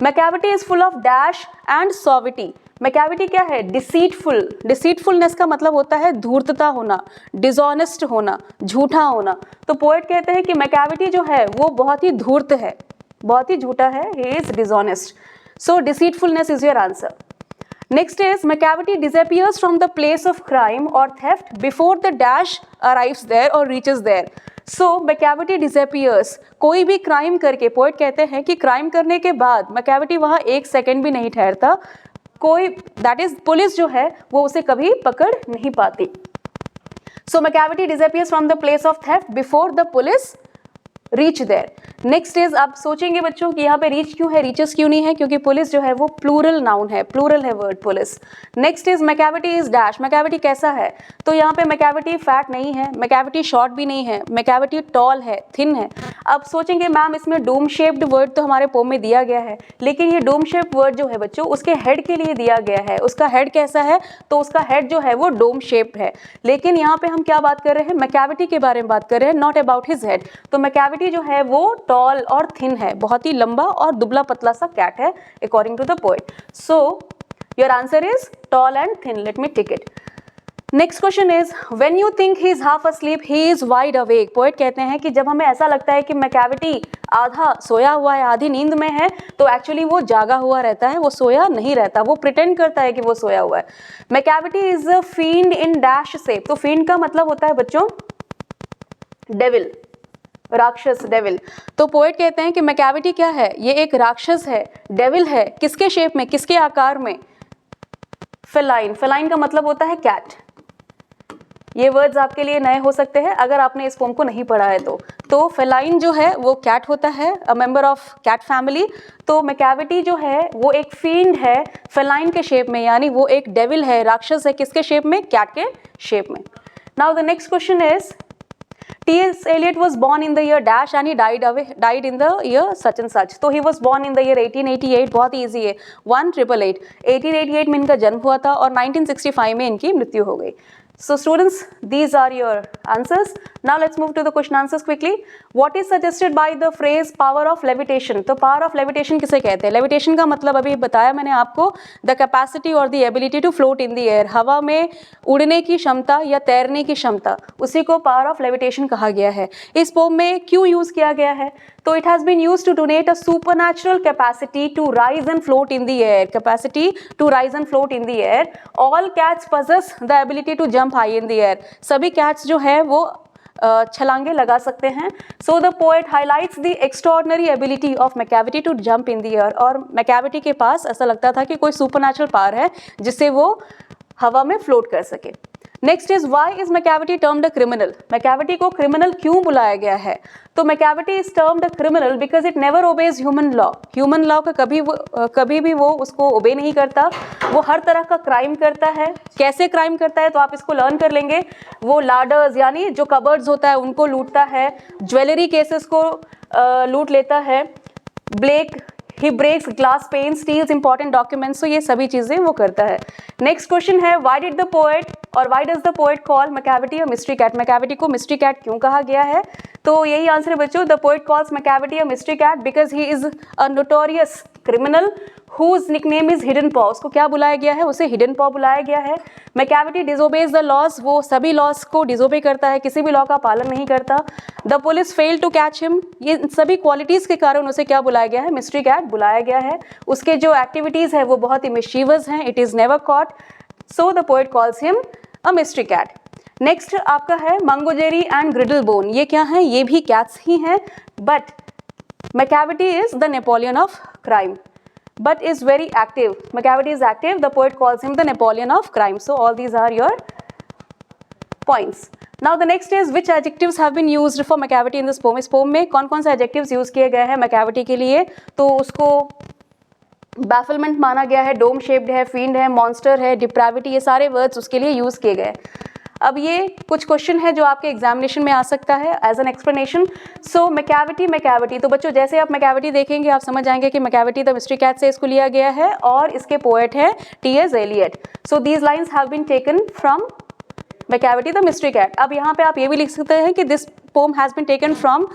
Macavity is full of dash and suavity. Macavity क्या है? डिसीटफुल. डिसीटफुलनेस का मतलब होता है धूर्तता होना, डिसऑनेस्ट होना, झूठा होना. तो पोएट कहते हैं कि मैकाविटी जो है वो बहुत ही धूर्त है, बहुत ही झूठा है. He is dishonest. So deceitfulness is your answer. Next is Macavity disappears from the place of crime or theft before the dash arrives there or reaches there. So Macavity disappears. कोई भी क्राइम करके, poet कहते हैं कि crime करने के बाद Macavity वहाँ एक सेकेंड भी नहीं ठहरता. कोई दैट इज पुलिस जो है वो उसे कभी पकड़ नहीं पाती. So Macavity disappears from the place of theft before the police reach there. Next is, आप सोचेंगे बच्चों कि यहाँ पे रीच क्यों है, रीचेस क्यों नहीं है? क्योंकि पुलिस जो है वो प्लूरल नाउन है, प्लूरल है word police. Next is Macavity is dash. Macavity कैसा है? तो यहाँ पे मैकाविटी फैट नहीं है, मैकाविटी शॉर्ट भी नहीं है, मैकाविटी टॉल है, थिन है. अब सोचेंगे मैम इसमें डोम शेप्ड वर्ड तो हमारे पोम में दिया गया है, लेकिन ये डोम शेप्ड वर्ड जो है बच्चों उसके हेड के लिए दिया गया है. उसका हेड कैसा है? तो उसका हेड जो है वो डोम शेप्ड है. लेकिन यहाँ पे हम क्या बात कर रहे हैं? मैकाविटी के बारे में बात कर रहे हैं, नॉट अबाउट हिज हेड. तो मैकाविटी जो है वो टॉल और थिन है, बहुत ही लंबा और दुबला पतला सा कैट है according to the poet. So your answer is tall and thin. Let me tick it. Next question is when you think he is half asleep he is wide awake. Poet कहते हैं कि जब हमें ऐसा लगता है कि मैकाविटी आधा सोया हुआ है, आधी नींद में है, तो एक्चुअली वो जागा हुआ रहता है, वो सोया नहीं रहता, वो प्रिटेंड करता है कि वो सोया हुआ है. Macavity is a field in dash shape. तो फील्ड का मतलब होता है बच्चों डेविल, राक्षस, डेविल. तो पोएट कहते हैं कि मैकाविटी क्या है? ये एक राक्षस है, डेविल है. किसके शेप में, किसके आकार में? फेलाइन. फेलाइन का मतलब होता है कैट. ये वर्ड्स आपके लिए नए हो सकते हैं अगर आपने इस पोम को नहीं पढ़ा है तो फेलाइन जो है वो कैट होता है, a member of cat family. तो मैकाविटी जो है वो एक फील्ड है फेलाइन के शेप में, यानी वो एक डेविल है, राक्षस है. किसके शेप में? कैट के शेप में. Now the next question is T.S. Eliot was born in the year dash and he died in the year such and such. तो he was born in the year 1888. बहुत ही easy है, 1888. 1888 में इनका जन्म हुआ था और 1965 में इनकी मृत्यु हो गई. So students, these are your answers. Now let's move to the question answers quickly. What is suggested by the phrase power of levitation? तो power of levitation किसे कहते हैं? levitation का मतलब अभी बताया मैंने आपको, the capacity or the ability to float in the air. हवा में उड़ने की क्षमता या तैरने की क्षमता, उसी को power of levitation कहा गया है. इस पोम में क्यों यूज किया गया है? तो it has been used to donate a supernatural capacity to rise and float in the air. Capacity to rise and float in the air. All cats possess the ability to jump high in the air. सभी cats जो है वो छलांगे लगा सकते हैं. So the poet highlights the extraordinary ability of Macavity to jump in the air. और Macavity के पास ऐसा लगता था कि कोई supernatural power है जिससे वो हवा में float कर सके. Next is why is Macavity termed a criminal. Macavity को क्रिमिनल क्यों बुलाया गया है? तो Macavity is termed a criminal because it never obeys human law. Human law का कभी भी वो उसको ओबे नहीं करता. वो हर तरह का क्राइम करता है। कैसे क्राइम करता है तो आप इसको लर्न कर लेंगे। वो लाडर्स यानी जो कबर्ड्स होता है उनको लूटता है, ज्वेलरी केसेस को लूट लेता है, he breaks glass pane, steals important documents, तो ये सभी चीजें वो करता है। नेक्स्ट क्वेश्चन है why does the poet call Macavity a mystery cat? Macavity को मिस्ट्री कैट क्यों कहा गया है? तो यही आंसर है बच्चों, the poet calls Macavity a mystery cat because he is a notorious criminal whose nickname is hidden paw। उसको क्या बुलाया गया है? उसे हिडन पॉ बुलाया गया है। मैकेविटी डिसोबेज द लॉज, वो सभी लॉज को डिसोबे करता है, किसी भी लॉ का पालन नहीं करता। The police fail to catch him, ये सभी क्वालिटीज के कारण उसे क्या बुलाया गया है? मिस्ट्री कैट बुलाया गया है। उसके जो एक्टिविटीज है वो बहुत ही मिस्चीवस हैं, it is never caught, so the poet calls him a mystery cat. Next आपका है मंगोजेरी एंड ग्रिडल बोन। ये क्या है? ये भी कैट्स ही हैं, but Macavity is the Napoleon of crime but is very active. Macavity is active, the poet calls him the Napoleon of crime. So all these are your points. Now the next is which adjectives have been used for Macavity in this poem? इस poem में कौन कौन से adjectives use किए गए हैं Macavity के लिए? तो उसको bafflement माना गया है, dome shaped है, fiend है, monster है, depravity, ये सारे words उसके लिए use किए गए। अब ये कुछ क्वेश्चन है जो आपके एग्जामिनेशन में आ सकता है as an explanation. So Macavity, तो बच्चों जैसे आप मैकेविटी देखेंगे आप समझ जाएंगे कि मैकेविटी द मिस्ट्री कैट से इसको लिया गया है और इसके पोएट है T S. Eliot. So these lines have been taken from Macavity the mystery cat. अब यहाँ पे आप ये भी लिख सकते हैं कि this poem has been taken from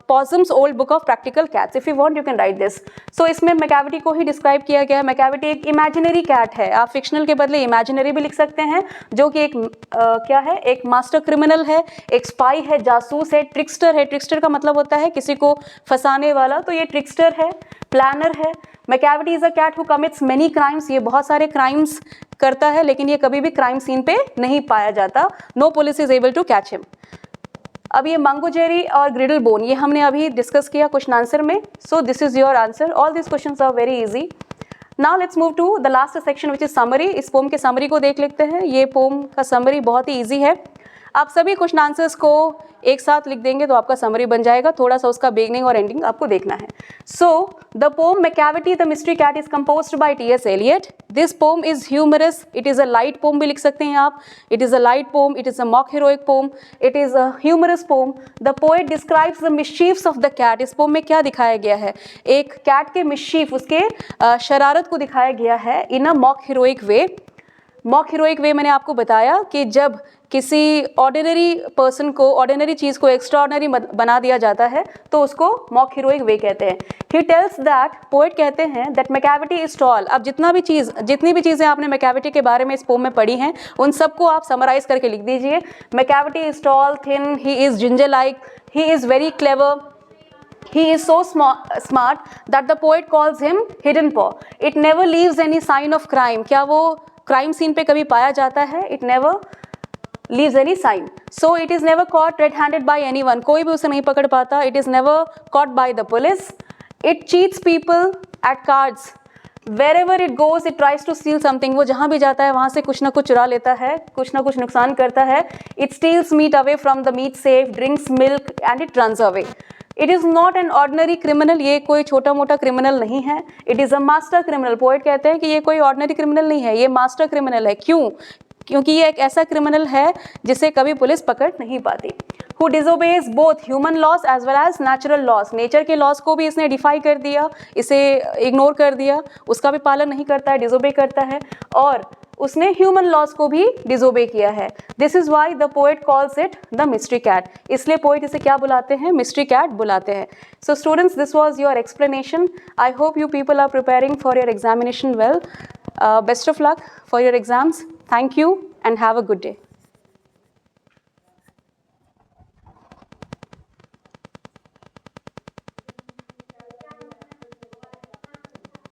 Possum's old book of practical cats. If you want you can write this. So इसमें मैकेविटी को ही डिस्क्राइब किया गया है। मैकेविटी एक इमेजिनरी कैट है, आप फिक्शनल के बदले इमेजिनरी भी लिख सकते हैं, जो कि एक क्या है? एक मास्टर क्रिमिनल है, एक स्पाई है, जासूस है, ट्रिक्स्टर है। ट्रिक्स्टर का मतलब होता है किसी को फंसाने वाला, तो ये ट्रिक्स्टर है, प्लानर है। Macavity is a cat who commits many crimes, ये बहुत सारे क्राइम्स करता है लेकिन ये कभी भी क्राइम सीन पे नहीं पाया जाता। No police is able to catch him. अब ये मंगोजेरी और ग्रिडल बोन ये हमने अभी डिस्कस किया क्वेश्चन आंसर में। So this is your answer. All this questions are very easy. Now let's move to the last section which is summary. इस poem के समरी को देख लेते हैं। ये पोम का समरी बहुत ही ईजी है। आप सभी क्वेश्चन आंसर्स को एक साथ लिख देंगे तो आपका समरी बन जाएगा। थोड़ा सा उसका बिगनिंग और एंडिंग आपको देखना है। So the poem Macavity the mystery cat is composed by T S. Eliot. This poem is humorous, it is a light poem भी लिख सकते हैं आप। It is a light poem, it is a mock heroic poem, it is a humorous poem. The poet describes the mischiefs of the cat. इस poem में क्या दिखाया गया है? एक कैट के मिस्चीफ, उसके शरारत को दिखाया गया है in a mock heroic way. Mock heroic way मैंने आपको बताया कि जब किसी ऑर्डिनरी पर्सन को, ऑर्डिनरी चीज़ को एक्स्ट्राऑर्डिनरी बना दिया जाता है तो उसको मॉक हीरोइक वे कहते हैं। ही टेल्स दैट, पोएट कहते हैं दैट मैकेविटी इज टॉल। अब जितनी भी चीज़ें आपने मैकेविटी के बारे में इस पोम में पढ़ी हैं उन सबको आप समराइज करके लिख दीजिए। Macavity is tall, thin, he is ginger like, he is very clever, he is so smart that the poet calls him hidden paw. It never leaves any sign of crime. क्या वो crime scene पे कभी पाया जाता है? It never leaves any sign. So it is never caught red-handed by anyone. कोई भी उसे नहीं पकड़ पाता. It is never caught by the police. It cheats people at cards. Wherever it goes, it tries to steal something. वो जहाँ भी जाता है वहाँ से कुछ ना कुछ चुरा लेता है, कुछ ना कुछ नुकसान करता है. It steals meat away from the meat safe, drinks milk and it runs away. It is not an ordinary criminal, ये कोई छोटा मोटा क्रिमिनल नहीं है. It is a master criminal. Poet कहते हैं कि ये कोई ऑर्डिनरी क्रिमिनल नहीं है, ये मास्टर क्रिमिनल है. क्यों? क्योंकि ये एक ऐसा क्रिमिनल है जिसे कभी पुलिस पकड़ नहीं पाती. Who disobeys both human laws as well as natural laws. Nature के लॉस को भी इसने डिफाई कर दिया, इसे इग्नोर कर दिया, उसका भी पालन नहीं करता है, डिसोबे करता है, और उसने ह्यूमन लॉस को भी डिसोबे किया है. This is why the poet calls it the mystery cat. इसलिए पोएट इसे क्या बुलाते हैं? मिस्ट्री कैट बुलाते हैं. So students, this was your explanation. I hope you people are preparing for your examination well. Best of luck for your exams. Thank you and have a good day.